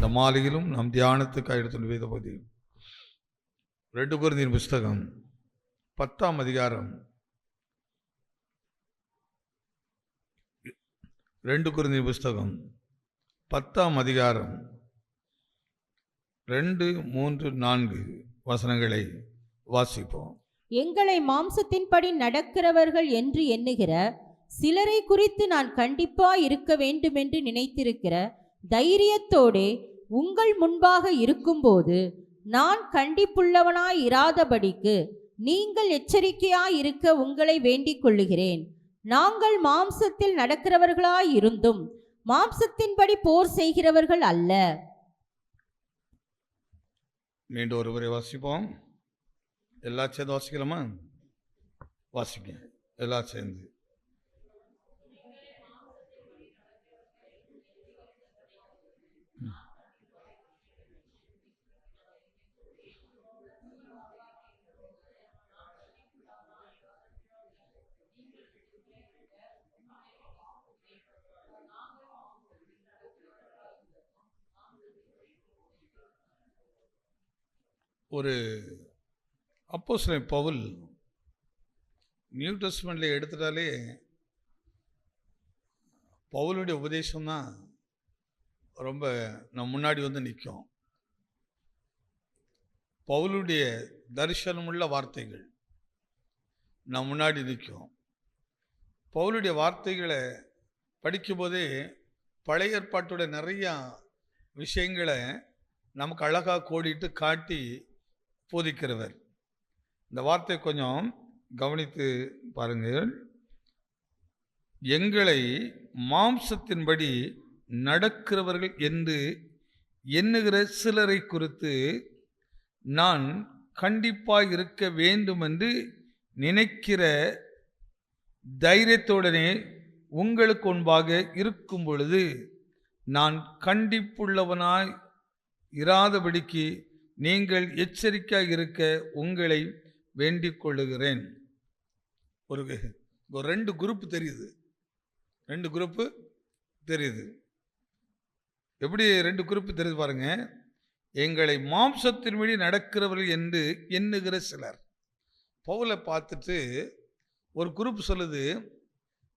இந்த மாலையிலும் நம் தியானத்துக்காக எடுத்துள்ள வேத பகுதி 2 கொரிந்தியர் புஸ்தகம் 10ஆம் அதிகாரம் 2 கொரிந்தியர் புஸ்தகம் 10ஆம் அதிகாரம் 2, 3, 4 வசனங்களை வாசிப்போம். எங்களை மாம்சத்தின்படி நடக்கிறவர்கள் என்று எண்ணுகிற சிலரை குறித்து நான் கண்டிப்பாய் இருக்க வேண்டுமென்று நினைத்திருக்கிற தைரியத்தோடே உங்கள் முன்பாக இருக்கும்போது நான் கண்டிப்புள்ளவனாய் இராதபடிக்கு நீங்கள் எச்சரிக்கையாய் இருக்க உங்களை வேண்டிக் கொள்ளுகிறேன். நாங்கள் மாம்சத்தில் நடக்கிறவர்களாய் இருந்தும் மாம்சத்தின்படி போர் செய்கிறவர்கள் அல்ல. மீண்டும் ஒருவரை வாசிப்போம். எல்லா சேர்ந்து வாசிக்கலாமா? வாசிக்க எல்லாம் சேர்ந்து. ஒரு அப்போஸ்தலன் பவுல் நியூ டெஸ்ட்மெண்ட்டில் எடுத்துட்டாலே பவுலுடைய உபதேசம் தான் ரொம்ப நம்ம முன்னாடி வந்து நிற்கும். பவுலுடைய தரிசனமுள்ள வார்த்தைகள் நம்ம முன்னாடி நிற்கும். பவுலுடைய வார்த்தைகளை படிக்கும்போதே பழைய ஏற்பாட்டோட நிறையா விஷயங்களை நமக்கு அழகாக கோடிட்டு காட்டி போதிக்கிறவர். இந்த வார்த்தை கொஞ்சம் கவனித்து பாருங்கள். எங்களை மாம்சத்தின்படி நடக்கிறவர்கள் என்று எண்ணுகிற சிலரை குறித்து நான் கண்டிப்பாக இருக்க வேண்டும் என்று நினைக்கிற தைரியத்துடனே உங்களுக்கு முன்பாக இருக்கும் பொழுது நான் கண்டிப்புள்ளவனாய் இராதபடிக்கு நீங்கள் எச்சரிக்கையாக இருக்க உங்களை வேண்டிக் கொள்ளுகிறேன். ஒரு 2 குரூப் தெரியுது. 2 குரூப்பு தெரியுது. எப்படி 2 குரூப் தெரியுது பாருங்க. எங்களை மாம்சத்தின்படி நடக்கிறவர்கள் என்று எண்ணுகிற சிலர். பவுலை பார்த்துட்டு ஒரு குரூப் சொல்லுது,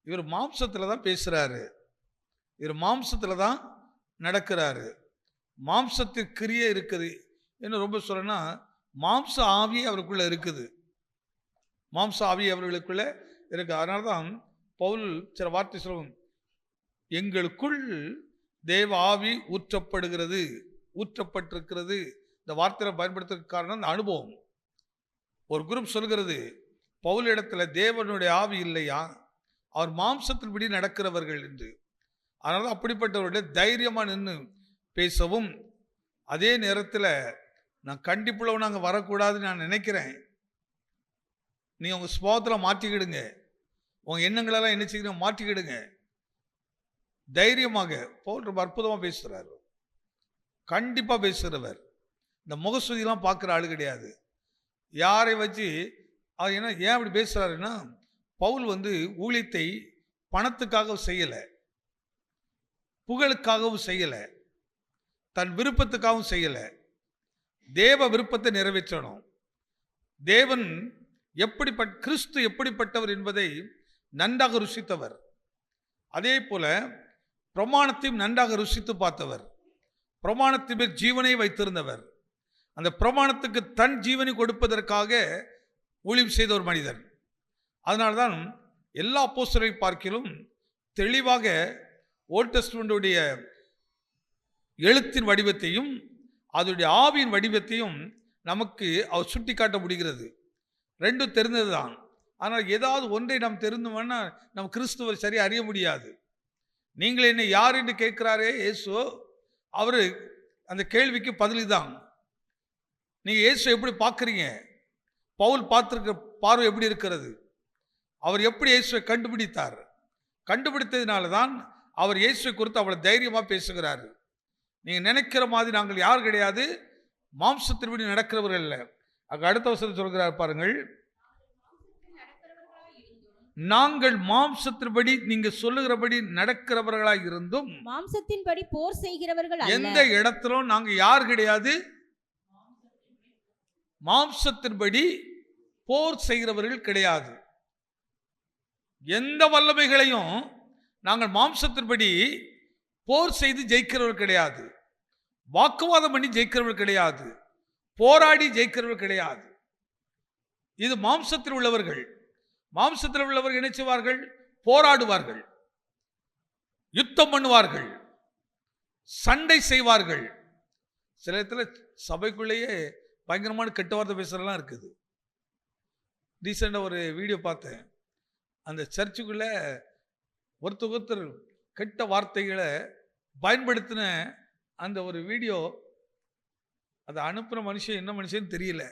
இவர் மாம்சத்தில் தான் பேசுகிறாரு, இவர் மாம்சத்தில் தான் நடக்கிறாரு, மாம்சத்திற்கு கிரியை இருக்குது. என்ன ரொம்ப சொல்லணும்னா மாம்ச ஆவி அவருக்குள்ளே இருக்குது. மாம்ச ஆவி அவர்களுக்குள்ளே இருக்கு. அதனால தான் பவுல் சில வார்த்தை சொல்லுவோம், எங்களுக்குள் தேவ ஆவி ஊற்றப்பட்டிருக்கிறது. இந்த வார்த்தையை பயன்படுத்துறதுக்கு காரணம் இந்த அனுபவம். ஒரு குரூப் சொல்கிறது, பவுல் இடத்துல தேவனுடைய ஆவி இல்லையா, அவர் மாம்சத்தின்படி நடக்கிறவர்கள் என்று. அதனால அப்படிப்பட்டவருடைய தைரியமாக நின்று பேசவும், அதே நேரத்தில் நான் கண்டிப்புள்ளவன் அங்கே வரக்கூடாதுன்னு நான் நினைக்கிறேன். நீ உங்கள் சுபாவத்தில் மாற்றிக்கிடுங்க, உங்கள் எண்ணங்களெல்லாம் என்ன செய்யணும் மாற்றிக்கிடுங்க. தைரியமாக பவுல் ரொம்ப அற்புதமாக பேசுகிறார், கண்டிப்பாக பேசுகிறவர். இந்த முகஸ்துதியெல்லாம் பார்க்குற ஆள் கிடையாது. யாரை வச்சு அவர் என்ன ஏன் அப்படி பேசுகிறாருன்னா, பவுல் ஊழியத்தை பணத்துக்காக செய்யலை, புகழுக்காகவும் செய்யலை, தன் விருப்பத்துக்காகவும் செய்யலை. தேவ விருப்பத்தை நிறைவேற்றணும். தேவன் கிறிஸ்து எப்படிப்பட்டவர் என்பதை நன்றாக ருசித்தவர். அதே போல பிரமாணத்தையும் நன்றாக ருசித்து பார்த்தவர். பிரமாணத்தின் மேல் ஜீவனை வைத்திருந்தவர். அந்த பிரமாணத்துக்கு தன் ஜீவனை கொடுப்பதற்காக ஊழியம் செய்த ஒரு மனிதன். அதனால்தான் எல்லா அப்போஸ்தலரை பார்க்கிலும் தெளிவாக ஓல்ட் டெஸ்டமென்ட்டுடைய எழுத்தின் வடிவத்தையும் அதனுடைய ஆவியின் வடிவத்தையும் நமக்கு அவர் சுட்டி காட்ட முடிகிறது. 2 தெரிந்தது தான். ஆனால் ஏதாவது ஒன்றை நாம் தெரிந்தோம்னா நம்ம கிறிஸ்துவை சரியாக அறிய முடியாது. நீங்கள் என்ன யார் என்று கேட்கிறாரே இயேசு, அவர் அந்த கேள்விக்கு பதில் தான். நீங்கள் இயேசு எப்படி பார்க்குறீங்க, பவுல் பார்த்துருக்க பார்வை எப்படி இருக்கிறது, அவர் எப்படி இயேசுவை கண்டுபிடித்தார், கண்டுபிடித்ததுனால தான் அவர் இயேசுவை குறித்து அவ்வளோ தைரியமாக பேசுகிறார். நீங்கள் நினைக்கிற மாதிரி நாங்கள் யார் கிடையாது, மாம்சத்தின்படி நடக்கிறவர்கள் இல்லை. அங்கே அடுத்த வசனம் சொல்கிறார் பாருங்கள், நாங்கள் மாம்சத்தின்படி நீங்க சொல்லுகிறபடி நடக்கிறவர்களாய் இருந்தும் மாம்சத்தின்படி போர் செய்கிறவர்கள் அல்ல. எந்த இடத்திலும் நாங்க யார் கிடையாது, மாம்சத்தின்படி போர் செய்கிறவர்கள் கிடையாது. எந்த வல்லமைகளையும் நாங்கள் மாம்சத்தின்படி போர் செய்து ஜெயிக்கிறவர்கள் கிடையாது. வாக்குவாதம் பண்ணி ஜெயிக்கிறவர்கள் கிடையாது. போராடி ஜெயிக்கிறவர்கள் கிடையாது. இது மாம்சத்தில் உள்ளவர்கள். மாம்சத்தில் உள்ளவர்கள் என்ன செய்வார்கள்? போராடுவார்கள், யுத்தம் பண்ணுவார்கள், சண்டை செய்வார்கள். சில இடத்துல சபைக்குள்ளேயே பயங்கரமான கெட்ட வார்த்தை பேசுறதெல்லாம் இருக்குது. ரீசெண்டாக ஒரு வீடியோ பார்த்தேன். அந்த சர்ச்சுக்குள்ள ஒருத்தர் கெட்ட வார்த்தைகளை பயன்படுத்தின அந்த ஒரு வீடியோ. அதை அனுப்புகிற மனுஷன் என்ன மனுஷன்னு தெரியல.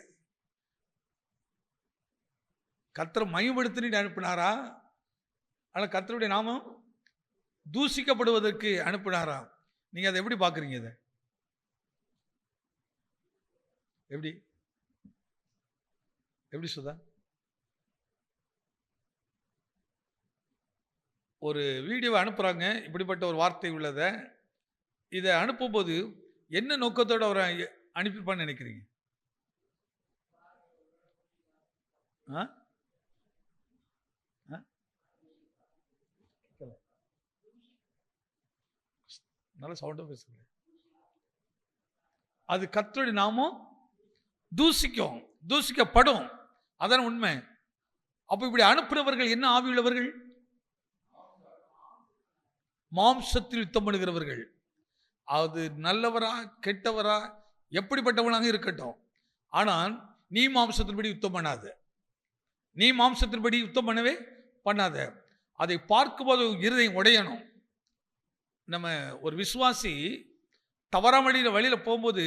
கர்த்தரை மையப்படுத்திட்டு அனுப்பினாரா, ஆனால் கர்த்தருடைய நாமம் தூசிக்கப்படுவதற்கு அனுப்பினாரா? நீங்க அதை எப்படி பார்க்குறீங்க? இதை எப்படி எப்படி சுதா? ஒரு வீடியோவை அனுப்புகிறாங்க, இப்படிப்பட்ட ஒரு வார்த்தை உள்ளதை. இதை அனுப்பும்போது என்ன நோக்கத்தோடு அவரை அனுப்பிப்பான்னு நினைக்கிறீங்க? நல்ல சவுண்டாக பேசுங்க. அது கர்த்தருடைய நாமம் தூசிக்கப்படும். அதான் உண்மை. அப்போ இப்படி அனுப்புகிறவர்கள் என்ன ஆவி உள்ளவர்கள்? மாம்சத்தில் யுத்தம் பண்ணுகிறவர்கள். அது நல்லவரா கெட்டவரா எப்படிப்பட்டவனாக இருக்கட்டும், ஆனால் நீ மாம்சத்தின்படி யுத்தம் பண்ணாத. நீ மாம்சத்தின்படி யுத்தம் பண்ணவே பண்ணாத. அதை பார்க்கும்போது இருதயம் உடையணும். நம்ம ஒரு விசுவாசி தவறான வழியில் போகும்போது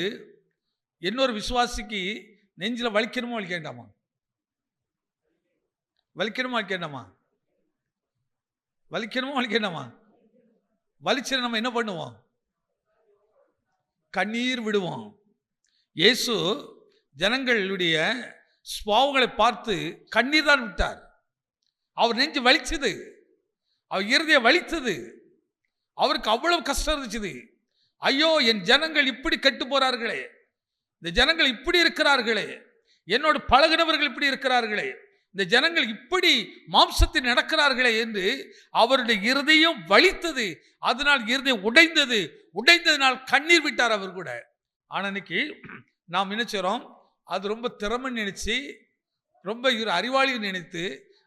இன்னொரு விசுவாசிக்கு நெஞ்சில் வலிக்கணுமா வலிக்கேண்டாமா? வலிக்கணுமா வலிக்கேண்டாமா? வலிக்கணுமா வலிக்கேண்டாமா? வலிச்சு நம்ம என்ன பண்ணுவோம்? கண்ணீர் விடுவோம். இயேசு ஜனங்களுடைய ஸ்வாவங்களை பார்த்து கண்ணீர் தான் விட்டார். அவர் நெஞ்சு வலிச்சது, அவர் இருதயம் வலித்தது. அவருக்கு அவ்வளவு கஷ்டம் இருந்துச்சு. ஐயோ, என் ஜனங்கள் இப்படி கெட்டு போறார்களே, இந்த ஜனங்கள் இப்படி இருக்கிறார்களே, என்னோடு பழகினவர்கள் இப்படி இருக்கிறார்களே, இந்த ஜனங்கள் இப்படி மாம்சத்தில் நடக்கிறார்களே என்று அவருடைய இருதயம் வலித்தது. அதனால் இருதயம் உடைந்தது. உடைந்ததினால் கண்ணீர் விட்டார் அவர் கூட. ஆனால் இன்னைக்கு நாம் என்ன செய்றோம்? அது ரொம்ப திறமை நினைச்சு, ரொம்ப அறிவாளி நினைத்து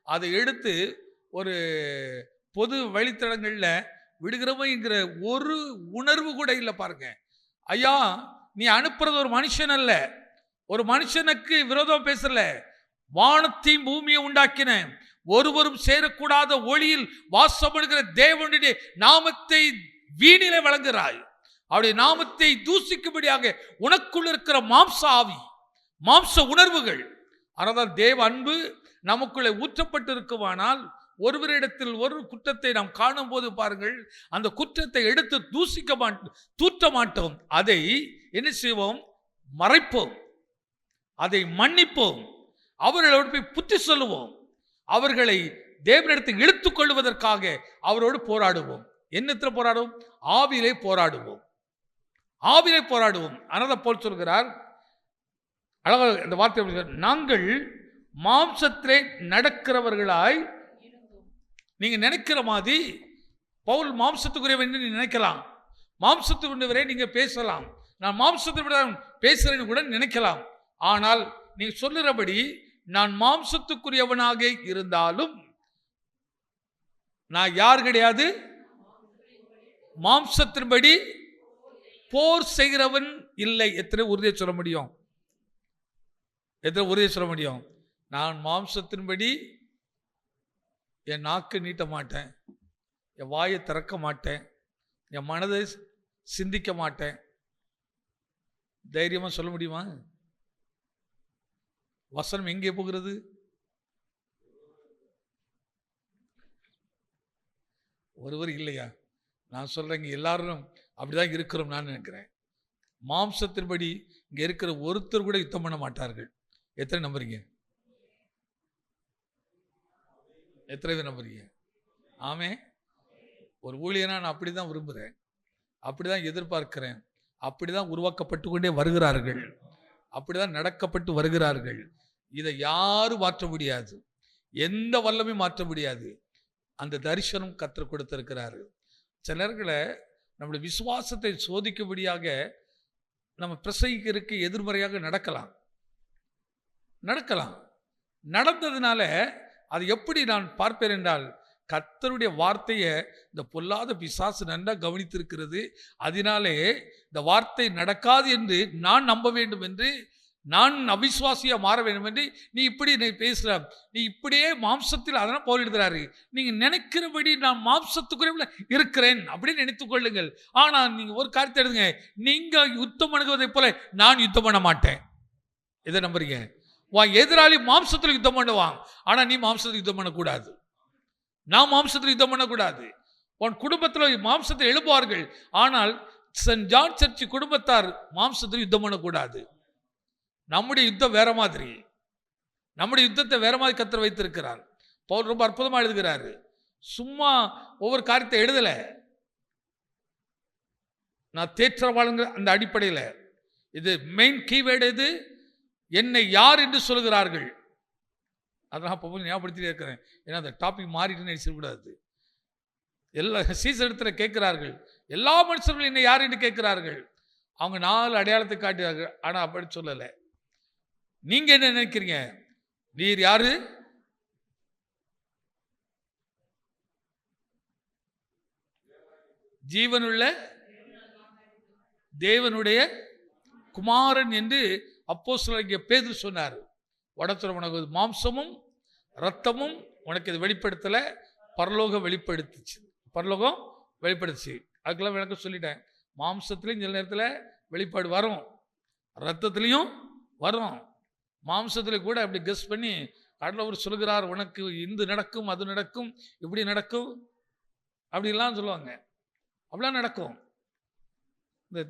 அதை எடுத்து ஒரு பொது வழித்தடங்களில் விடுகிறவங்கிற ஒரு உணர்வு கூட இல்லை. பாருங்க ஐயா, நீ அனுப்புறது ஒரு மனுஷன் அல்ல, ஒரு மனுஷனுக்கு விரோதம் பேசல. வானத்தையும் பூமியை உண்டாக்கின ஒருவரும் சேரக்கூடாத ஒளியில் வாசப்படுகிற தேவனுடைய நாமத்தை வீணிலே வழங்குகிறாய். அவருடைய நாமத்தை தூசிக்கும்படியாக உனக்குள் இருக்கிற மாம்ச ஆவி, மாம்ச உணர்வுகள். ஆனால் தேவ அன்பு நமக்குள்ளே ஊற்றப்பட்டு இருக்குமானால் ஒருவரிடத்தில் ஒரு குற்றத்தை நாம் காணும் போது பாருங்கள், அந்த குற்றத்தை எடுத்து தூற்ற மாட்டோம். அதை என்ன செய்வோம்? மறைப்போம், அதை மன்னிப்போம், அவர்களோடு போய் புத்தி சொல்லுவோம், அவர்களை தேவனிடத்தில் இழுத்துக் கொள்வதற்காக அவரோடு போராடுவோம். என்னத்தில் போராடுவோம்? ஆவியிலே போராடுவோம், ஆவியிலே போராடுவோம். அதனால போல் சொல்கிறார் அழகாக இந்த வார்த்தை, நாங்கள் மாம்சத்திலே நடக்கிறவர்களாய். நீங்க நினைக்கிற மாதிரி பவுல் மாம்சத்துக்குரியவன் நீ நினைக்கலாம், மாம்சத்துக்குரியவரை நீங்க பேசலாம், நான் மாம்சத்தை பேசுறேன்னு கூட நினைக்கலாம். ஆனால் நீங்க சொல்லுறபடி நான் மாம்சத்துக்குரியவனாக இருந்தாலும் நான் யார் கிடையாது? மாம்சத்தின்படி போர் செய்கிறவன் இல்லை. எத்தனை உறுதியை சொல்ல முடியும்? எத்தனை உறுதியை சொல்ல முடியும்? நான் மாம்சத்தின்படி என் நாக்கு நீட்ட மாட்டேன், என் வாயை திறக்க மாட்டேன், என் மனதை சிந்திக்க மாட்டேன். தைரியமாக சொல்ல முடியுமா? வசனம் எங்கே போகிறது? ஒருவர் இல்லையா? நான் சொல்றேங்க, எல்லாரும் அப்படிதான் இருக்கிறோம். நான் நினைக்கிறேன் மாம்சத்தின்படி இங்க இருக்கிற ஒருத்தர் கூட யுத்தம் பண்ண மாட்டார்கள். எத்தனை நம்புறீங்க? எத்தனை பேர் நம்புறீங்க? ஆமே. ஒரு ஊழியனா நான் அப்படி தான் விரும்புகிறேன், அப்படி தான் எதிர்பார்க்கிறேன், அப்படி தான் உருவாக்கப்பட்டு கொண்டே வருகிறார்கள், அப்படி தான் நடக்கப்பட்டு வருகிறார்கள். இதை யாரும் மாற்ற முடியாது, எந்த வல்லமையும் மாற்ற முடியாது. அந்த தரிசனம் கர்த்தர் கொடுத்திருக்கிறாரு. சில நேரங்களில் நம்முடைய விசுவாசத்தை சோதிக்கும்படியாக நம்ம பிரசங்கிக்கிறதுக்கு எதிர்மறையாக நடக்கலாம். நடந்ததுனால அது எப்படி நான் பார்ப்பேன் என்றால், கர்த்தருடைய வார்த்தையை இந்த பொல்லாத பிசாசு நன்றா கவனித்திருக்கிறது. அதனாலே இந்த வார்த்தை நடக்காது என்று நான் நம்ப வேண்டும் என்று, நான் அவிசுவாசியா மாற வேண்டும் என்று நீ இப்படி பேசுற, நீ இப்படியே மாம்சத்தில், அதனால் பவுல் எழுதுறாரு, நீங்க நினைக்கிறபடி நான் மாம்சத்துக்குள்ள இருக்கிறேன் அப்படின்னு நினைத்துக் கொள்ளுங்கள். ஆனா நீங்க ஒரு காரியத்தை எழுதுங்க, நீங்க யுத்தம் பண்ணுவதை போல நான் யுத்தம் பண்ண மாட்டேன். எதை நம்புறீங்க? உன் எதிராளி மாம்சத்தில் யுத்தம் பண்ணுவான், ஆனா நீ மாம்சத்தில் யுத்தம் பண்ணக்கூடாது. நான் மாம்சத்தில் யுத்தம் பண்ணக்கூடாது. உன் குடும்பத்தில் மாம்சத்தில் எழுப்புவார்கள், ஆனால் சென்ட் ஜான் சர்ச் குடும்பத்தார் மாம்சத்தில் யுத்தம் பண்ணக்கூடாது. நம்முடைய யுத்தம் வேற மாதிரி, நம்முடைய யுத்தத்தை வேற மாதிரி கர்த்தர் வைத்திருக்கிறார். பவுல் ரொம்ப அற்புதமா எழுதுகிறாரு. சும்மா ஒவ்வொரு காரியத்தை எழுதல, நான் தேற்றவாளுங்கிற அந்த அடிப்படையில். இது மெயின் கீவேர்டு. இது என்னை யார் என்று சொல்கிறார்கள். அதெல்லாம் இப்போ ஞாபகப்படுத்தி இருக்கிறேன், ஏன்னா அந்த டாபிக் மாறிட்டுன்னு நினைச்சிடக்கூடாது. எல்லா சீசன் இடத்துல கேட்கிறார்கள், எல்லா மனுஷர்களும் என்னை யார் என்று கேட்கிறார்கள். அவங்க 4 அடையாளத்தை காட்டுறார்கள், ஆனால் அப்படி சொல்லலை. நீங்க என்ன நினைக்கிறீங்க? நீர் யாரு? ஜீவனுள்ள தேவனுடைய குமாரன் என்று அப்போஸ்தலனாகிய பேதுரு சொன்னார். உடத்துல உனக்கு மாம்சமும் இரத்தமும் உனக்கு இது வெளிப்படுத்தல, பரலோகம் வெளிப்படுத்துச்சு. பரலோகம் வெளிப்படுத்துச்சு. அதுக்கெல்லாம் விளக்கம் சொல்லிட்டேன். மாம்சத்துலையும் சில நேரத்தில் வெளிப்பாடு வரும், ரத்தத்துலேயும் வரும். மாம்சத்தில் கூட அப்படி கெஸ் பண்ணி கடவுள் சொல்கிறார், உனக்கு இந்த நடக்கும், அது நடக்கும், இப்படி நடக்கும், அப்படிலாம் சொல்லுவாங்க. அப்படிலாம் நடக்கும். இந்த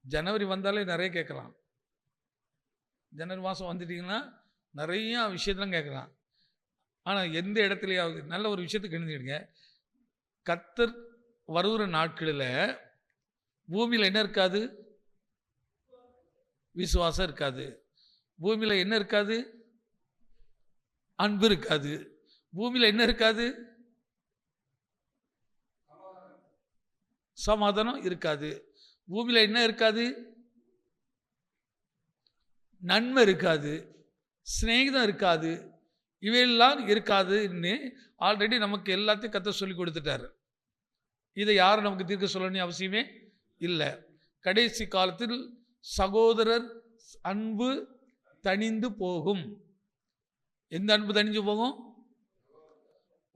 ஜனவரி வந்தாலே நிறைய கேட்கலாம். ஜனவரி மாதம் வந்துட்டிங்கன்னா நிறையா விஷயத்தெல்லாம் கேட்கலாம். ஆனால் எந்த இடத்துலையாவது நல்ல ஒரு விஷயத்துக்கு எழுந்திடுங்க. கர்த்தர் வருகிற நாட்களில் பூமியில் என்ன இருக்காது? விசுவாசம் இருக்காது. பூமியில் என்ன இருக்காது? அன்பு இருக்காது. பூமியில் என்ன இருக்காது? சமாதானம் இருக்காது. பூமியில் என்ன இருக்காது? நன்மை இருக்காது, சிநேகிதம் இருக்காது, இவையெல்லாம் இருக்காதுன்னு ஆல்ரெடி நமக்கு எல்லாத்தையும் கர்த்தர் சொல்லி கொடுத்துட்டாரு. இதை யாரும் நமக்கு தீர்க்க சொல்லணும்னு அவசியமே இல்லை. கடைசி காலத்தில் சகோதரர் அன்பு தணிந்து போகும். எந்த அன்பு தணிஞ்சு போகும்?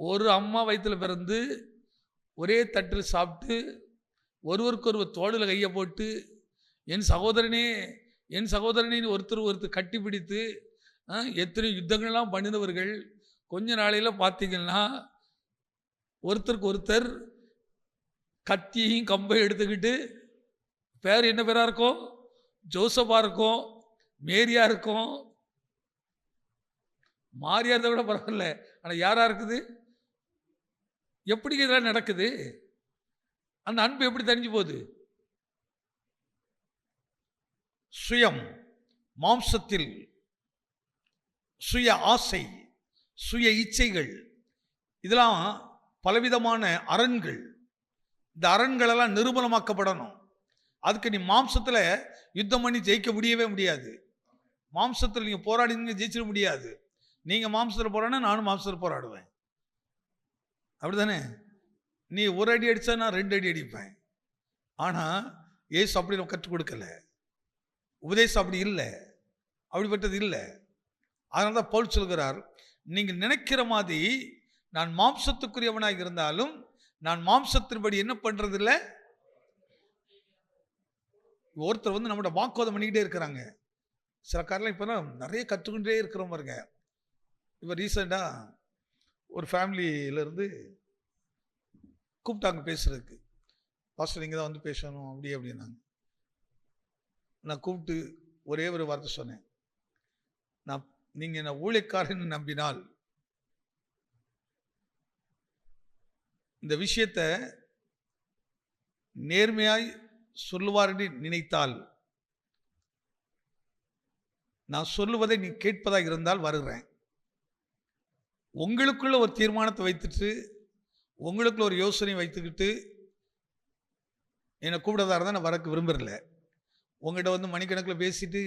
ஒரு அம்மா வயிற்றில் பிறந்து ஒரே தட்டில் சாப்பிட்டு ஒருவருக்கொருவர் தோளில் கையை போட்டு என் சகோதரனே என் சகோதரனின் ஒருத்தர் கட்டி பிடித்து எத்தனை யுத்தங்கள்லாம் பண்ணினவர்கள். கொஞ்ச நாளையில் பார்த்தீங்கன்னா ஒருத்தருக்கு ஒருத்தர் கத்தியையும் கம்பையும் எடுத்துக்கிட்டு, பேர் என்ன பேராக இருக்கும்? ஜோசப்பா இருக்கும், மேரியா இருக்கும். மாரியா இருந்த கூட பரவாயில்ல, ஆனால் யாரா இருக்குது? எப்படி இதெல்லாம் நடக்குது? அந்த அன்பு எப்படி தெரிஞ்சு போகுது? சுயம், மாம்சத்தில் சுய ஆசை, சுய இச்சைகள், இதெல்லாம் பலவிதமான அரண்கள். இந்த அரண்களெல்லாம் நிர்மூலமாக்கப்படணும். அதுக்கு நீ மாம்சத்தில் யுத்தம் பண்ணி ஜெயிக்க முடியவே முடியாது. மாம்சத்தில் நீங்கள் போராடினீங்க ஜெயிச்சிட முடியாது. நீங்கள் மாம்சத்தில் போராடினா நானும் மாம்சத்தில் போராடுவேன், அப்படி தானே? நீ ஒரு அடி அடித்தா நான் 2 அடி அடிப்பேன். ஆனால் ஏசு அப்படி நம்ம கற்றுக் கொடுக்கல, உபதேசம் அப்படி இல்லை, அப்படிப்பட்டது இல்லை. அதனால தான் பவுல் சொல்கிறார், நீங்கள் நினைக்கிற மாதிரி நான் மாம்சத்துக்குரியவனாக இருந்தாலும் நான் மாம்சத்தின்படி என்ன பண்ணுறதில்ல. ஒருத்தர் வந்து நம்மளோட வாக்குவாதம் பண்ணிக்கிட்டே இருக்கிறாங்க. சில காரணம் இப்போ நிறைய கற்றுக்கொண்டே இருக்கிறோம் பாருங்க. இப்போ ரீசெண்டாக ஒரு ஃபேமிலியிலேருந்து கூப்பிட்டாங்க பேசுகிறதுக்கு. பாஸ்டர் நீங்கள் தான் வந்து பேசணும் அப்படி அப்படின்னாங்க. நான் கூப்பிட்டு ஒரே ஒரு வார்த்தை சொன்னேன், நீங்கள் என்ன ஊழியக்காரன்னு நம்பினால் இந்த விஷயத்தை நேர்மையாய் சொல்லுவார் என்று நினைத்தால், நான் சொல்லுவதை நீ கேட்பதாக இருந்தால் வருகிறேன். உங்களுக்குள்ள ஒரு தீர்மானத்தை வைத்துட்டு, உங்களுக்குள்ள ஒரு யோசனை வைத்துக்கிட்டு என்னை கூப்பிடதா இருந்தால் நான் வரக்கு விரும்புறல. உங்கள்கிட்ட வந்து மணிக்கணக்கில் பேசிட்டு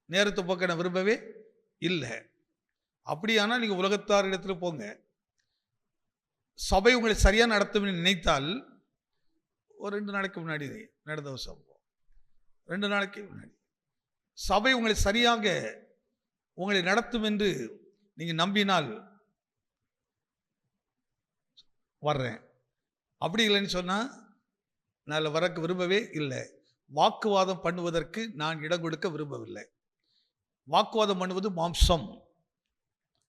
நேரத்தை போக்க நான் விரும்பவே இல்லை. அப்படியானால் நீங்கள் உலகத்தார் இடத்துல போங்க. சபை உங்களை சரியாக நடத்தும் நினைத்தால், ஒரு 2 நாளைக்கு முன்னாடி நடந்த ஒரு சம்பவம், 2 நாளைக்கு முன்னாடி சபை உங்களை சரியாக உங்களை நடத்தும் என்று நீங்கள் நம்பினால் வர்றேன். அப்படி இல்லைன்னு சொன்னால் நான் வரக்கு விரும்பவே இல்லை. வாக்குவாதம் பண்ணுவதற்கு நான் இடம் கொடுக்க விரும்பவில்லை. வாக்குவாதம் பண்ணுவது மாம்சம்,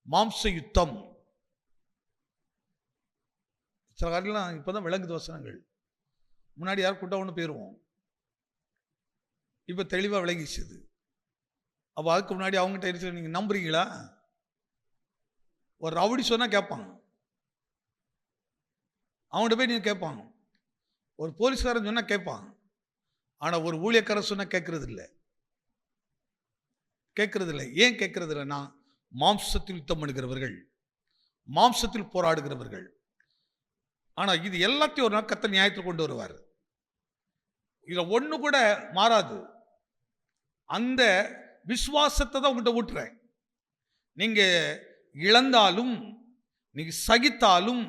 மாம்ச யுத்தம். சில காரியெல்லாம் இப்போதான் விளங்குது வசனங்கள். முன்னாடி யார் கூட்டம் ஒன்று போயிடுவோம், இப்போ தெளிவாக விளங்கிச்சுது. அப்போ அதுக்கு முன்னாடி அவங்ககிட்ட இருக்கு, நீங்கள் நம்புறீங்களா? ஒரு ரவுடி சொன்னால் கேட்பாங்க, அவங்கள்ட்ட போய் நீங்கள் கேட்பாங்க. ஒரு போலீஸ்காரன் சொன்னால் கேட்பாங்க. ஆனால் ஒரு ஊழியக்காரன் சொன்னால் கேட்கறது இல்லை. ஏன் கேட்கறது இல்லைன்னா, மாம்சத்தில் யுத்தம் பண்ணுகிறவர்கள், மாம்சத்தில் போராடுகிறவர்கள். ஆனால் இது எல்லாத்தையும் ஒரு நாள் கர்த்தர் நியாயத்தில் கொண்டு வருவார். இதில் ஒன்று கூட மாறாது. அந்த விசுவாசத்தை தான் உங்கள்கிட்ட ஊட்டுறேன். நீங்கள் இழந்தாலும், நீங்கள் சகித்தாலும்,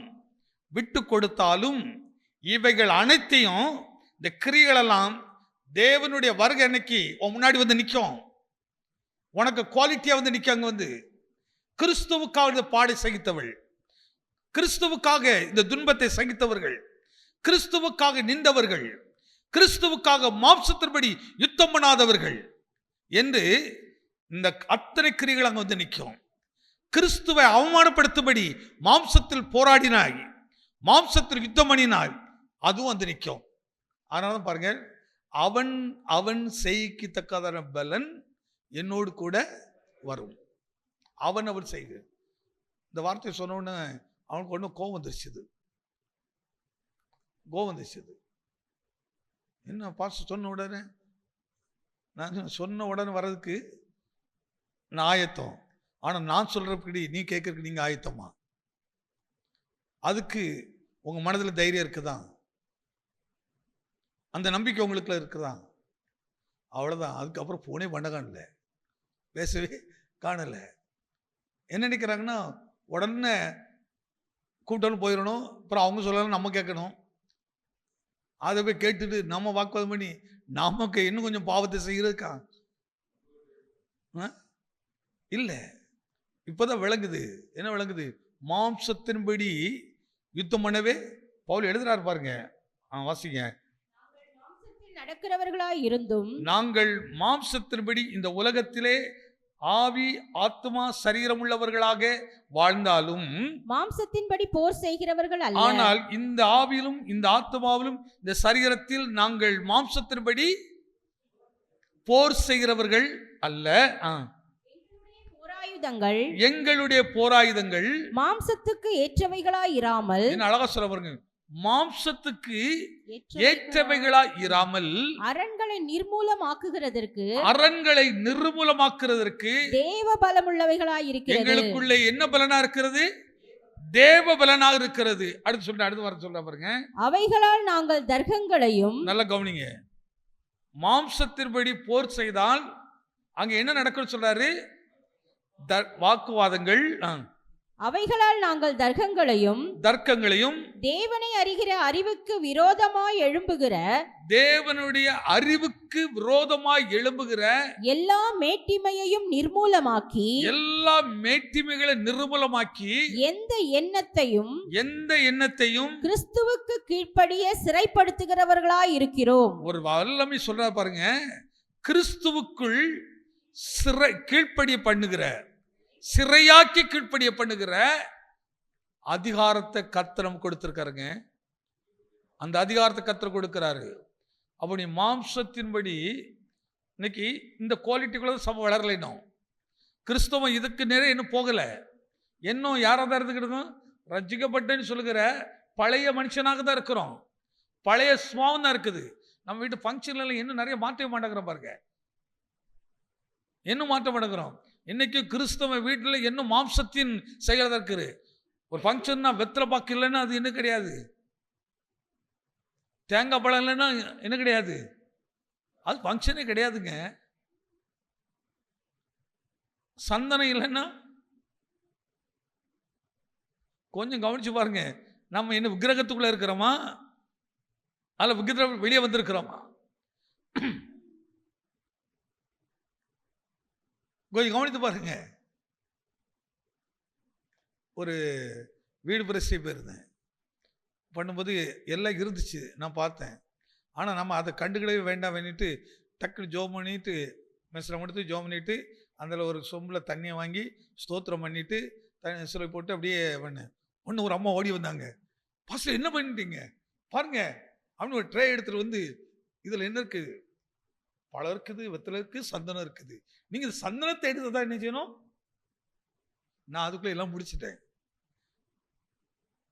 விட்டு கொடுத்தாலும், இவைகள் அனைத்தையும், இந்த கிரியைகளெல்லாம் தேவனுடைய வருகை அன்னைக்கு உன் முன்னாடி வந்து நிற்கும். உனக்கு குவாலிட்டியாக வந்து நிற்க. அங்கே வந்து கிறிஸ்துவுக்காக இந்த பாடை சகித்தவள், கிறிஸ்துவுக்காக இந்த துன்பத்தை சகித்தவர்கள், கிறிஸ்துவுக்காக நின்றவர்கள், கிறிஸ்துவுக்காக மாம்சத்தின்படி யுத்தம் பண்ணாதவர்கள் என்று இந்த அத்தனை கிரிகள் அங்கே வந்து நிற்கும். கிறிஸ்துவை அவமானப்படுத்தும்படி மாம்சத்தில் போராடினாய், மாம்சத்தில் யுத்தம் பண்ணினாய், அதுவும் வந்து நிற்கும். அதனால பாருங்க, அவன் அவன் செய்யத்தக்கதான பலன் என்னோடு கூட வரும். அவன் அவன் செய்க. இந்த வார்த்தையை சொன்ன உடனே அவனுக்கு ஒன்றும் கோபம் வந்துருச்சுது. என்ன பாஸ்டர் சொன்ன உடனே, நான் சொன்ன உடனே வர்றதுக்கு நான் ஆயத்தம். ஆனால் நான் சொல்றபடி நீ கேட்கறதுக்கு நீங்கள் ஆயத்தமா? அதுக்கு உங்கள் மனதில் தைரியம் இருக்குதான், அந்த நம்பிக்கை உங்களுக்குள்ள இருக்குதான், அவ்வளோதான். அதுக்கப்புறம் போனே பண்ண காணல, பேசவே காணலை. என்ன நினைக்கிறாங்கன்னா, உடனே கூப்பிட்டாலும் போயிடணும், அப்புறம் அவங்க சொல்லலாம் நம்ம கேட்கணும். அதை போய் கேட்டுட்டு நம்ம வாக்குவாதம் பண்ணி நமக்கு இன்னும் கொஞ்சம் பாவத்தை செய்கிறதுக்கா? இல்லை. இப்போதான் விளங்குது. என்ன விளங்குது? மாம்சத்தின்படி யுத்தம் பண்ணவே பவுல் எழுதுறாரு பாருங்க. வாசிங்க. நடக்கிறவர்களாய் இருந்தும், நாங்கள் மாம்சத்தின்படி இந்த உலகத்திலே ஆவி ஆத்மா சரீரம் உள்ளவர்களாக வாழ்ந்தாலும், மாம்சத்தின்படி போர் செய்கிறவர்கள் அல்ல. ஆனால் இந்த ஆவியிலும் இந்த ஆத்மாவிலும் இந்த சரீரத்தில் நாங்கள் மாம்சத்தின்படி போர் செய்கிறவர்கள் அல்ல. எங்களுடைய போராயுதங்கள் மாம்சத்துக்கு ஏற்றவைகளாய் இராமல், என்ன அழகா சொல்ல பாருங்க, மாம்சத்துக்கு ஏற்றவைகளாய் இராமல் அரண்களை நிர்மூலமாக்குறதற்கு தேவ பலமுள்ளவைகளாய் இருக்கிறது. எங்களுக்குள்ளே என்ன பலனா இருக்கிறது? தேவ பலனாக இருக்கிறது. அடுத்து வர சொல்ற பாருங்க. அவைகளால் நாங்கள் தர்க்கங்களையும், நல்ல கவனிங்க, மாம்சத்தின்படி போர் செய்தால் அங்க என்ன நடக்கும்னு சொல்றாரு? வாக்குவாதங்கள். அவைகளால் நாங்கள் தர்க்கங்களையும் தேவனை அறிகிற அறிவுக்கு விரோதமாய் எழும்புகிற, தேவனுடைய அறிவுக்கு விரோதமாய் எழும்புகிற எல்லா மேட்டிமையையும் நிர்மூலமாக்கி, எல்லா மேட்டிமைகளை நிர்மூலமாக்கி, எந்த எண்ணத்தையும் கிறிஸ்துவுக்கு கீழ்ப்படிய சிறைப்படுத்துகிறவர்களாய் இருக்கிறோம். ஒரு வல்லமை சொல்ற பாருங்க, கிறிஸ்துவுக்குள் கீழ்ப்படிய பண்ணுகிற, சிறையாக்கி கீழ்ப்படிய பண்ணுகிற அதிகாரத்தை கர்த்தர் நமக்கு கொடுத்திருக்காருங்க. அந்த அதிகாரத்தை கர்த்தர் கொடுக்கிறாரு. அப்போ நீ மாம்சத்தின்படி இன்னைக்கு இந்த குவாலிட்டிக்குள்ள சபை வளரல. இன்னும் கிறிஸ்தவம் இதுக்கு நிறைய இன்னும் போகலை. இன்னும் யாராக தான் இருந்துக்கிட்டு ரட்சிக்கப்பட்டேன்னு சொல்லுகிற பழைய மனுஷனாக தான் இருக்கிறோம், பழைய சுவாவம் தான் இருக்குது. நம்ம வீட்டு ஃபங்க்ஷன்ல இன்னும் நிறைய மாற்றவே மாட்டேங்கிறோம் பாருங்க, இன்னும் மாற்ற மாட்டேங்கிறோம். இன்னைக்கு கிறிஸ்தவ வீட்டில் இன்னும் மாம்சத்தின் செயல் இருக்குது. ஒரு ஃபங்க்ஷன்னா வெத்தலை பாக்கு இல்லைன்னா அது என்ன கிடையாது, தேங்காய் பழம் இல்லைன்னா என்ன கிடையாது, அது ஃபங்க்ஷனே கிடையாதுங்க. சந்தனம் இல்லைன்னா கொஞ்சம் கவனிச்சு பாருங்க, நம்ம என்ன விக்கிரகத்துக்குள்ள இருக்கிறோமா அல்ல விக்கிரகம் வெளியே வந்திருக்கிறோமா? கொஞ்சம் கவனித்து பாருங்க. ஒரு வீடு பிரச்சனை போயிருந்தேன், பண்ணும்போது எல்லாம் இருந்துச்சு, நான் பார்த்தேன். ஆனால் நம்ம அதை கண்டுக்கிடவே வேண்டாம் வேண்டிட்டு டக்குனு ஜோம் பண்ணிட்டு மெஸ்ஸில் கொடுத்து ஜோம் பண்ணிட்டு அதில் ஒரு சொம்பில் தண்ணியை வாங்கி ஸ்தோத்திரம் பண்ணிட்டு மெஸ்ஸில் போட்டு அப்படியே பண்ணேன். ஒன்று ஒரு அம்மா ஓடி வந்தாங்க, பாஸ்டர் என்ன பண்ணிட்டீங்க பாருங்க அப்படின்னு ஒரு ட்ரே எடுத்துகிட்டு வந்து, இதில் என்ன இருக்குது, பழம் இருக்குது, வெத்தலை இருக்குது, சந்தனம் இருக்குது. நீங்கள் இந்த சந்தனத்தை எடுத்து தான் என்ன செய்யணும்? நான் அதுக்குள்ளே எல்லாம் முடிச்சிட்டேன்.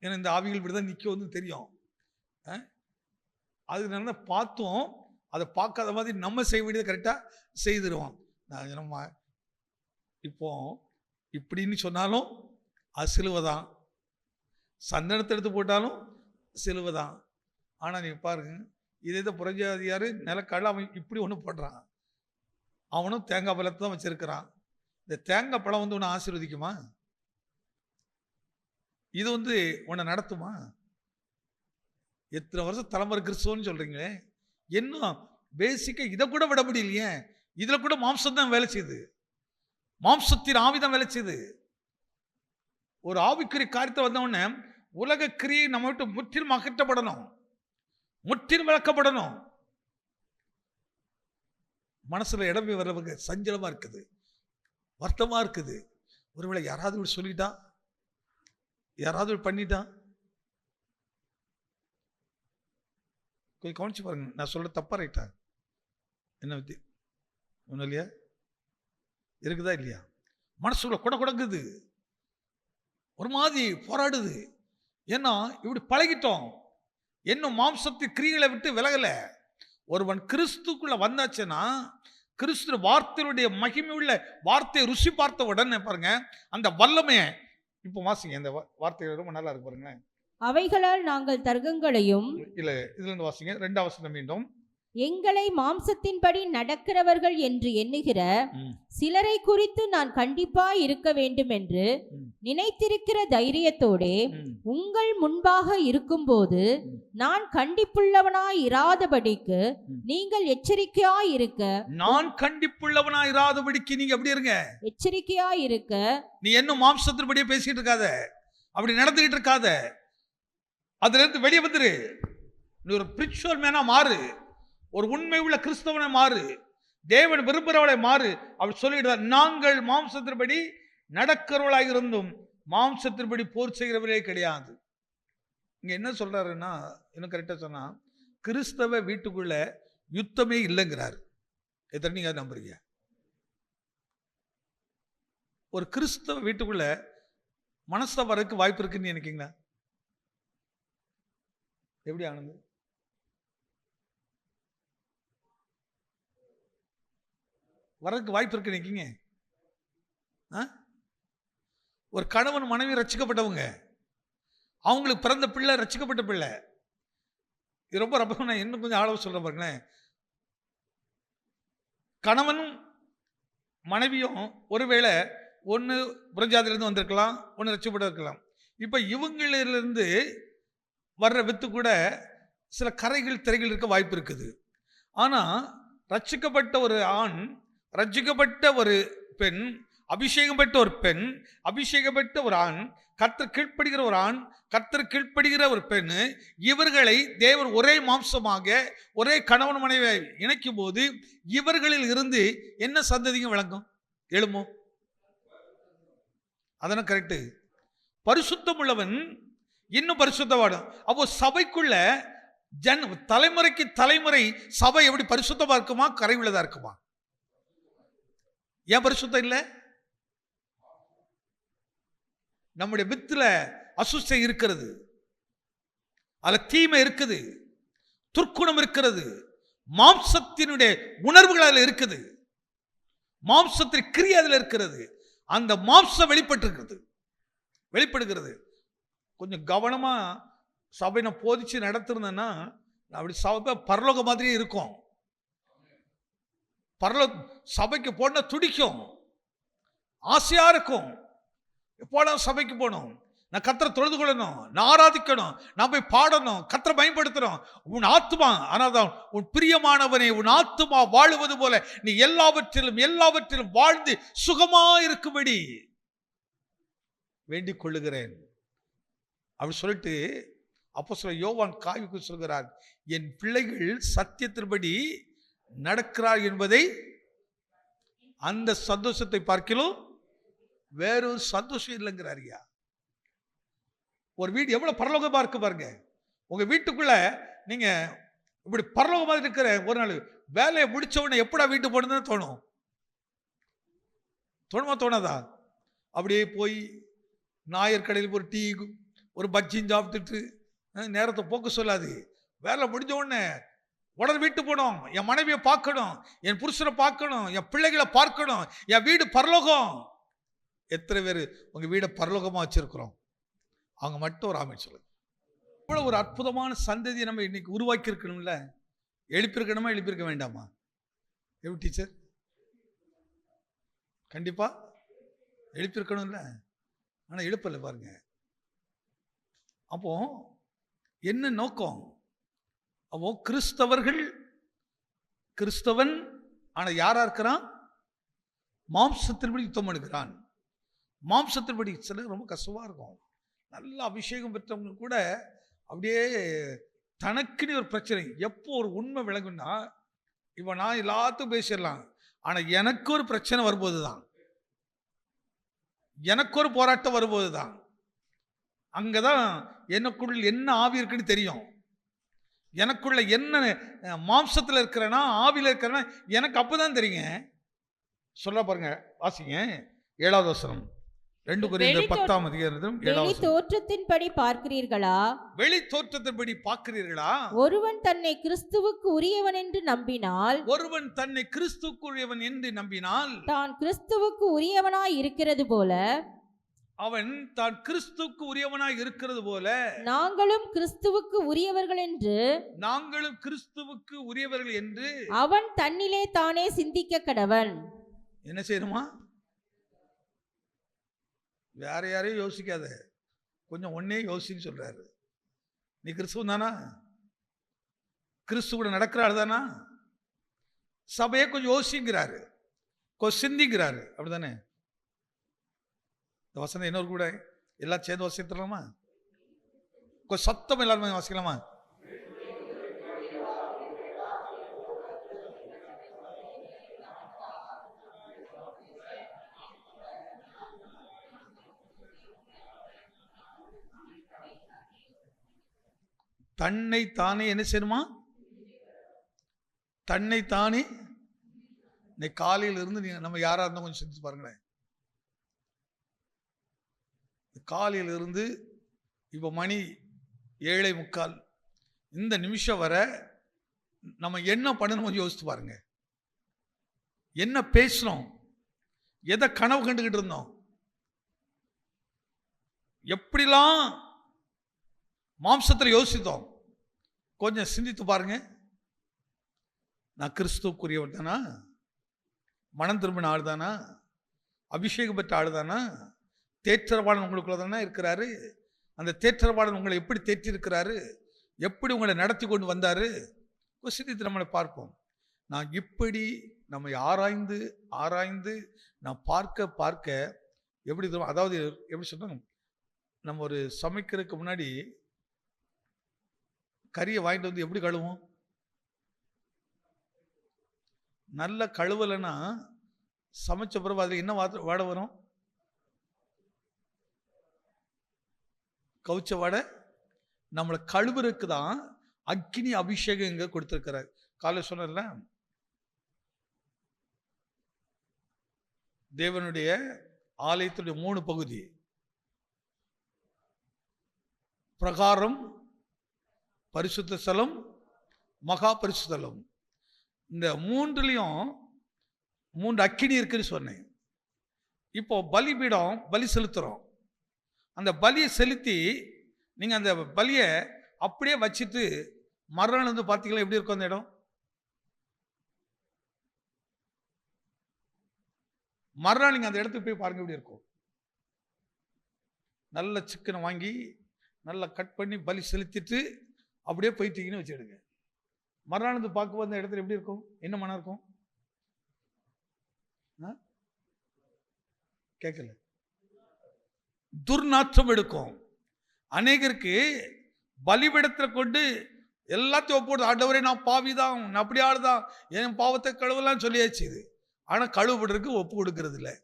ஏன்னா இந்த ஆவிகள் இப்படி தான் நிற்க வந்து தெரியும். அது நல்லா பார்த்தோம், அதை பார்க்காத மாதிரி நம்ம செய்ய வேண்டியதை கரெக்டாக செய்திருவோம். நான் நம்ம இப்போ இப்படின்னு சொன்னாலும் அது சிலுவை தான், சந்தனத்தை எடுத்து போட்டாலும் சிலுவை தான். ஆனால் நீங்கள் பாருங்க, இதே புறஜாதியார் நிலக்காடு அவன் இப்படி ஒன்று போடுறான், அவனும் தேங்காய் பழத்தை தான் வச்சிருக்கிறான். இந்த தேங்காய் பழம் வந்து உன்னை ஆசீர்வதிக்குமா? இது வந்து உன்னை நடத்துமா? எத்தனை வருஷம் தலைமுறை கிறிஸ்துவன்னு சொல்றீங்களே, இன்னும் பேசிக்காக இதை கூட விட முடியலையே. இதில் கூட மாம்சம் தான் வேலை செய்யுது, மாம்சத்தின் ஆவிதான் வேலை செய்யுது. ஒரு ஆவிக்குரிய காரியத்தை வந்தவுடனே உலக கிரியை நம்ம விட்டு முற்றிலும் அகற்றப்படணும், முற்றிலும் விளக்கப்படணும். மனசுல இடமே வர்றவங்க சஞ்சலமா இருக்குது, வருத்தமா இருக்குது. ஒருவேளை யாராவது சொல்லிட்டா, யாராவது பண்ணிட்டா, கொஞ்சம் கவனிச்சு பாருங்க. நான் சொல்ல தப்பா ரைட்டா? என்ன வித்தி ஒன்றும் இல்லையா? இருக்குதா இல்லையா? மனசுக்குள்ள குடங்குது, ஒரு மாதிரி போராடுது. ஏன்னா இப்படி பழகிட்டோம், இன்னும் மாம்சத்து கிரிகளை விட்டு விலகல. ஒருவன் கிறிஸ்துக்குள்ள வந்தாச்சுன்னா, கிறிஸ்து வார்த்தையுடைய மகிமை உள்ள வார்த்தையை ருசி பார்த்த உடனே பாருங்க அந்த வல்லமையை. இப்போ வாசிங்க, இந்த வார்த்தை ரொம்ப நல்லா இருக்கு பாருங்க. அவைகளால் நாங்கள் தர்க்கங்களையும், இல்ல இதுல இருந்து வாசிங்க, 2வது வசனம் மீண்டும். எங்களை மாம்சத்தின்படி நடக்கிறவர்கள் என்று எண்ணுகிற சிலரை குறித்து நான் கண்டிப்பாய் இருக்க வேண்டும் என்று நினைத்திருக்கிற தைரியத்தோடே உங்கள் முன்பாக இருக்கும்போது நான் கண்டிப்புள்ளவனாய் இராதபடிக்கு நீங்கள் எச்சரிக்கையாய் இருக்க. நான் கண்டிப்புள்ளவனாய் இராதபடிக்கு நீங்க எப்படி இருங்க? எச்சரிக்கையாய் இருக்க. நீ என்ன மாம்சத்தின்படியே பேசிட்டு இருக்காத, அப்படி நடந்துகிட்டு இருக்காத, அதுல இருந்து வெளியே வந்துரு. நீ ஒரு ஸ்பிரிச்சுவல் மேனா மாறு, ஒரு உண்மை உள்ள கிறிஸ்தவனை மாறு, தேவன் விரும்புகிறவளை மாறு. அப்படி சொல்லிடுறார், நாங்கள் மாம்சத்தின்படி நடக்கிறவளாக இருந்தும் மாம்சத்தின்படி போர் செய்கிறவர்களே கிடையாது. இங்க என்ன சொல்றாருன்னா, இன்னும் கரெக்டா சொன்னா, கிறிஸ்தவ வீட்டுக்குள்ள யுத்தமே இல்லைங்கிறார். எத்தனை நீங்க நம்புறீங்க? ஒரு கிறிஸ்தவ வீட்டுக்குள்ள மனசை வரக்கு வாய்ப்பு இருக்குன்னு நினைக்கிறீங்களா? எப்படி ஆனது? வரக்கு வாய்ப்பு இருக்கு நினைக்கிங்க? ஒரு கணவன் மனைவி ரட்சிக்கப்பட்டவங்க, அவங்களுக்கு பிறந்த பிள்ளை ரட்சிக்கப்பட்ட பிள்ளை. இது ரொம்ப ரொம்ப நான் இன்னும் கொஞ்சம் ஆழவ சொல்றேன் பாருங்களேன். கணவனும் மனைவியும் ஒருவேளை ஒன்று புறஜாதியிலிருந்து வந்திருக்கலாம், ஒன்று ரட்சிக்கப்பட்டு இருக்கலாம். இப்போ இவங்களிலிருந்து வர்ற வித்து கூட சில கரைகள் திரைகள் இருக்க வாய்ப்பு இருக்குது. ஆனால் ரட்சிக்கப்பட்ட ஒரு ஆண், ரட்சிக்கப்பட்ட ஒரு பெண், அபிஷேகம் பெற்ற ஒரு பெண், அபிஷேகம் பெற்ற ஒரு ஆண், கர்த்தர் கீழ்ப்படுகிற ஒரு ஆண், கர்த்தர் கீழ்ப்படுகிற ஒரு பெண், இவர்களை தேவன் ஒரே மாம்சமாக ஒரே கணவன் மனைவியை இணைக்கும் போது இவர்களில் இருந்து என்ன சந்ததியும் விளங்கும், எழுமோ? அதனால் கரெக்டு. பரிசுத்தம் உள்ளவன் இன்னும் பரிசுத்தவாடும். அப்போ சபைக்குள்ள தலைமுறைக்கு தலைமுறை சபை எப்படி பரிசுத்தமா இருக்குமா, கரைவுள்ளதா இருக்குமா? ஏன் பரிசுத்தம் இல்லை? நம்முடைய வித்துல அசுத்தம் இருக்கிறது. அதுல தீமை இருக்குது, துர்க்குணம் இருக்கிறது, மாம்சத்தினுடைய உணர்வுகள் அதுல இருக்குது, மாம்சத்தின் கிரியை அதுல இருக்கிறது. அந்த மாம்சம் வெளிப்படுகிறது. கொஞ்சம் கவனமா சபை நான் போதிச்சு நடத்திருந்தேன்னா அப்படி சபை பரலோக மாதிரியே இருக்கும். பரலோக சபைக்கு போன துடிக்கும், ஆசையா இருக்கும். எப்போடா சபைக்கு போகணும், நான் கர்த்தரை தொழுது கொள்ளணும், நான் ஆராதிக்கணும், நான் போய் பாடணும், கர்த்தரை பயன்படுத்தணும். உன் ஆத்துமா, ஆனால் உன் பிரியமானவனே, உன் ஆத்துமா வாழுவது போல நீ எல்லாவற்றிலும் வாழ்ந்து சுகமா இருக்கும்படி வேண்டிக் கொள்ளுகிறேன் அப்படி சொல்லிட்டு அப்போஸ்தலர் யோவான் காய்வுக்கு சொல்கிறார், என் பிள்ளைகள் சத்தியத்தின்படி நடக்கிறார் என்பதை, அந்த சந்தோஷத்தை பார்க்கிலும் வேறொரு சந்தோஷம் இல்லைங்கிறாரியா. ஒரு வீடு எவ்வளவு பரலோகமா இருக்கு பாருங்க. உங்க வீட்டுக்குள்ள நீங்க இப்படி பரலோகமா இருக்கிற ஒரு நாள் வேலையை முடிச்ச உடனே எப்படா வீட்டு போனதுன்னு தோணாதா? அப்படியே போய் நாயர் கடையில் ஒரு டீ ஒரு பஜ்ஜியும் சாப்பிட்டுட்டு நேரத்தை போக்க சொல்லாது. வேலை முடிஞ்ச உடனே வீட்டு போகணும், என் மனைவியை பார்க்கணும், என் புருஷனை பார்க்கணும், என் பிள்ளைகளை பார்க்கணும், என் வீடு பரலோகம். எத்தனை பேர் உங்க வீடை பரலோகமா வச்சிருக்கிறோம்? அவங்க மட்டும் ஒரு ஆமென் சொல்லுங்க. இவ்வளவு ஒரு அற்புதமான சந்ததியை நம்ம இன்னைக்கு உருவாக்கி இருக்கணும்ல. எழுப்பியிருக்க வேண்டாமா? எப்படி டீச்சர்? கண்டிப்பா எழுப்பியிருக்கணும்ல. ஆனா எழுப்பல பாருங்க. அப்போ என்ன நோக்கம்? அப்போ கிறிஸ்தவன் ஆனா யாரா இருக்கிறான்? மாம்சத்தின்படி யுத்தம் பண்ணுகிறான். மாம்சத்தின்படி சிலர் ரொம்ப கஷ்டமா இருக்கும். நல்ல அபிஷேகம் பெற்றவங்க கூட அப்படியே தனக்குன்னு ஒரு பிரச்சனை. எப்போ ஒரு உண்மை விளங்குன்னா, இப்போ நான் எல்லாத்துக்கும் பேசிடலாம், ஆனா எனக்கு ஒரு பிரச்சனை வரும்போது தான், எனக்கு ஒரு போராட்டம் வரும்போது தான், அங்கதான் எனக்குள்ள என்ன ஆவி இருக்குன்னு தெரியும். எனக்குள்ள என்ன மாம்சத்தில் இருக்கிறேன்னா ஆவியில் இருக்கிறேன்னா எனக்கு அப்பதான் தெரியுங்க. சொல்ல பாருங்க, வாசிங்க 7வது வசனம், 2 கொரிந்தியர் 10ஆம் அதிகாரம் 7வது தோற்றத்தின்படி பார்க்கிறீர்களா? வெளி தோற்றத்தின்படி பார்க்கிறீர்களா? ஒருவன் தன்னை கிறிஸ்துவுக்கு உரியவன் என்று நம்பினால் தான் கிறிஸ்துவுக்கு உரியவனாய் இருக்கிறது போல, அவன் தான் கிறிஸ்துவுக்கு உரியவனாய் இருக்கிறது போல நாங்களும் கிறிஸ்துவுக்கு உரியவர்கள் என்று அவன் தன்னிலே தானே சிந்திக்க கடவன். என்ன செய்யணுமா? வேற யாரையும் யோசிக்காத, கொஞ்சம் ஒன்னே யோசின்னு சொல்றாரு. நீ கிறிஸ்துவன் தானா? கிறிஸ்து கூட நடக்கிற ஆள் தானா? சபையை கொஞ்சம் யோசிங்கிறாரு, கொஞ்சம் சிந்திங்கிறாரு. அப்படிதானே? இந்த வசனம் இன்னொரு கூட எல்லாம் சேர்ந்து வசிக்கலாமா? கொஞ்சம் சத்தம் எல்லாருமே வாசிக்கலாமா? தன்னை தானே என்ன செய்யணுமா? தன்னை தானே. இன்னைக்கு காலையில் இருந்து நம்ம யாரா இருந்தாலும் கொஞ்சம் சிந்திச்சு பாருங்களேன். காலையில் இருந்து இப்போ மணி 7:45, இந்த நிமிஷம் வர நம்ம என்ன பண்ணணும் கொஞ்சம் யோசித்து பாருங்க. என்ன பேசணும், எதை கனவு கண்டுகிட்டு இருந்தோம், எப்படிலாம் மாம்சத்தில் யோசித்தோம், கொஞ்சம் சிந்தித்து பாருங்க. நான் கிறிஸ்துவுக்குரியவர் தானா? மனம் திரும்பின ஆள் தானா? அபிஷேகம் பெற்ற ஆள் தானா? தேற்றரவாளன் உங்களுக்குள்ள தானே இருக்கிறாரு. அந்த தேற்றரவாளன் உங்களை எப்படி தேற்றிருக்கிறாரு, எப்படி உங்களை நடத்தி கொண்டு வந்தாரு, சிந்தித்து நம்மளை பார்ப்போம். நான் இப்படி நம்மை ஆராய்ந்து நான் பார்க்க எப்படி, அதாவது எப்படி சொல்றாங்க, நம்ம ஒரு சமைக்கிறதுக்கு முன்னாடி கறியை வாங்கிட்டு வந்து எப்படி கழுவோம்? நல்ல கழுவலைன்னா சமைச்ச பிறகு அதில் என்ன வாடை வரும்? கவுச்ச வாடை. நம்மளை கழுவுறதுக்கு தான் அக்னி அபிஷேகம் இங்க கொடுத்திருக்கிறார். காலையில் சொன்னல, தேவனுடைய ஆலயத்துடைய 3 பகுதி, பிரகாரம், பரிசுத்த ஸ்தலம், மகா பரிசுத்த ஸ்தலம். இந்த மூன்றுலையும் 3 அக்கினி இருக்குன்னு சொன்னேன். இப்போ பலிபீடம், பலி செலுத்துறோம். அந்த பலியை செலுத்தி நீங்க அந்த பலியை அப்படியே வச்சுட்டு மறுநாள் வந்து பார்த்தீங்களா எப்படி இருக்கும் அந்த இடம்? மறுநாள் நீங்க அந்த இடத்துக்கு போய் பாருங்க எப்படி இருக்கும். நல்ல சிக்கனை வாங்கி நல்லா கட் பண்ணி பலி செலுத்திட்டு அப்படியே போயிட்டீங்கன்னு வச்சுடுங்க. மறுநாள் வந்து பார்க்கும்போது அந்த இடத்துல எப்படி இருக்கும்? என்ன மனம் இருக்கும்? கேட்கல. துர்நாற்றம் எடுக்கும். அநேகருக்கு பலிபீடத்தில் கொண்டு எல்லாத்தையும் ஒப்புடுது. ஆண்டவரே நான் பாவிதான், நான் அப்படி ஆளுதான், என் பாவத்தை கழுவலாம் சொல்லியாச்சு. இது ஆனால் கழுவுபடுறதுக்கு ஒப்பு கொடுக்கறது இல்லை.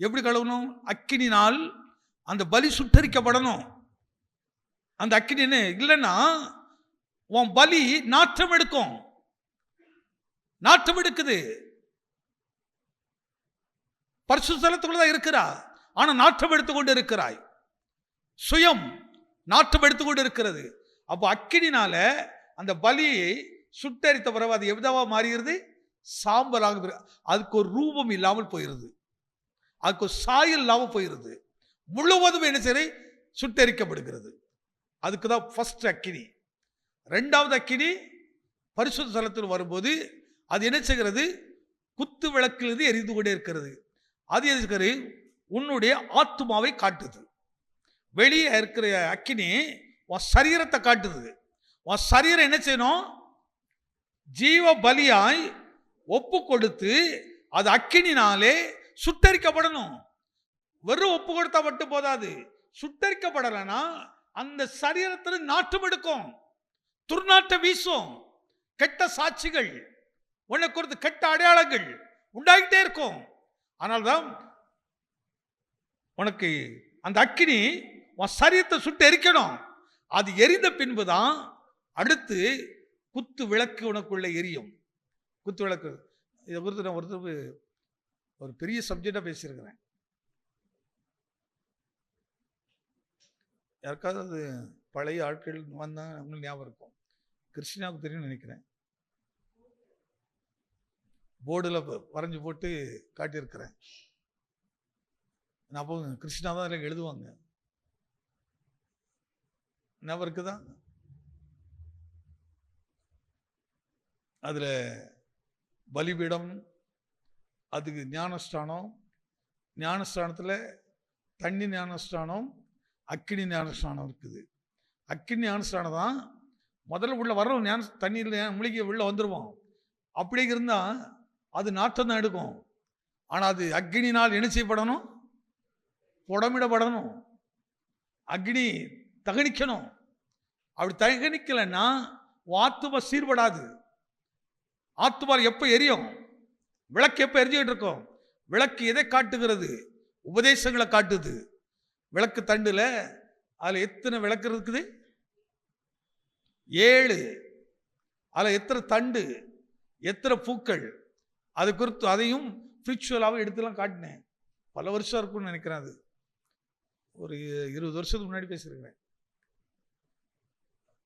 எப்படி கழுவணும்? அக்கினினால் அந்த பலி சுட்டரிக்கப்படணும். அந்த அக்கினி இல்லைன்னா உன் பலி நாற்றம் எடுக்கும். நாற்றம் எடுக்குது. பரிசுத்த ஸ்தலத்துக்குள்ளதான் இருக்கிறா, ஆனா நாற்றம் எடுத்துக்கொண்டு இருக்கிறாய். சுயம் நாற்றம் எடுத்துக்கொண்டு இருக்கிறது. அப்போ அக்கினினால அந்த பலியை சுட்டரித்த பிறகு அது எவ்வளவா மாறுகிறது? சாம்பலாக. அதுக்கு ஒரு ரூபம் இல்லாமல் போயிருது, அதுக்கு ஒரு சாயல் இல்லாமல் போயிருது. முழுவதும் என்ன சரி சுட்டரிக்கப்படுகிறது. அதுக்கு தான் ஃபர்ஸ்ட் அக்கினி. ரெண்டாவது அக்கினி பரிசுத்த ஸ்தலத்தில் வரும்போது அது என்ன செய்கிறது? குத்து விளக்கிலிருந்து எரிந்து கொண்டே இருக்கிறது. அது எதுக்கு? உன்னுடைய ஆத்துமாவை காட்டுது. வெளியே இருக்கிற அக்கினி உன் சரீரத்தை காட்டுது. உன் சரீரம் என்ன செய்யணும்? ஜீவ பலியாய் ஒப்பு கொடுத்து அது அக்கினினாலே சுட்டரிக்கப்படணும். வெறும் ஒப்பு கொடுத்தா மட்டும் போதாது, சுட்டரிக்கப்படலைன்னா அந்த சரீரத்தில் நாற்றம் எடுக்கும், துர்நாற்றம் வீசும். கெட்ட சாட்சிகள், உன்னை குறித்து கெட்ட அடையாளங்கள் உண்டாகிட்டே இருக்கும். ஆனால்தான் உனக்கு அந்த அக்கினி உன் சரீரத்தை சுட்டு எரிக்கணும். அது எரிந்த பின்புதான் அடுத்து குத்து விளக்கு உனக்குள்ள எரியும். குத்து விளக்கு இதை குறித்து நான் ஒருத்தருக்கு ஒரு பெரிய சப்ஜெக்டாக பேசியிருக்கிறேன். யாருக்காவது அது பழைய ஆட்கள் வந்தால் அவங்களுக்கு ஞாபகம் இருக்கும். கிருஷ்ணாவுக்கு தெரியும்னு நினைக்கிறேன். போர்டில் வரைஞ்சி போட்டு காட்டியிருக்கிறேன். நான் அப்போ கிருஷ்ணா தான் அதில் எழுதுவாங்க. ஞாபகம் இருக்குதான்? அதில் பலிபீடம், அதுக்கு ஞானஸ்தானம், ஞானஸ்தானத்தில் தண்ணி ஞானஸ்தானம், அக்கினி ஞானஸ்தானம் இருக்குது. அக்கினி ஞானஸ்தானம் தான் முதல்ல உள்ள வர்றோம். தண்ணியில் முழுகி உள்ள வந்துடுவோம். அப்படி இருந்தால் அது நாற்றம் தான் எடுக்கும். ஆனால் அது அக்னினால் என்ன செய்யப்படணும்? புடமிடப்படணும். அக்னி தகனிக்கணும். அப்படி தகனிக்கலைன்னா ஆத்துமா சீர்படாது. ஆத்துமால் எப்போ எரியும்? விளக்கு எப்போ எரிஞ்சுக்கிட்டு இருக்கும்? விளக்கு எதை காட்டுகிறது? உபதேசங்களை காட்டுது. விளக்கு தண்டில் அதில் எத்தனை விளக்கு இருக்குது? 7. அதில் எத்தனை தண்டு, எத்தனை பூக்கள், அது குறித்து அதையும் ஸ்பிரிச்சுவலாக எடுத்துலாம் காட்டினேன். பல வருஷம் இருக்கும்னு நினைக்கிறேன். அது ஒரு 20 வருஷத்துக்கு முன்னாடி பேசியிருக்கிறேன்.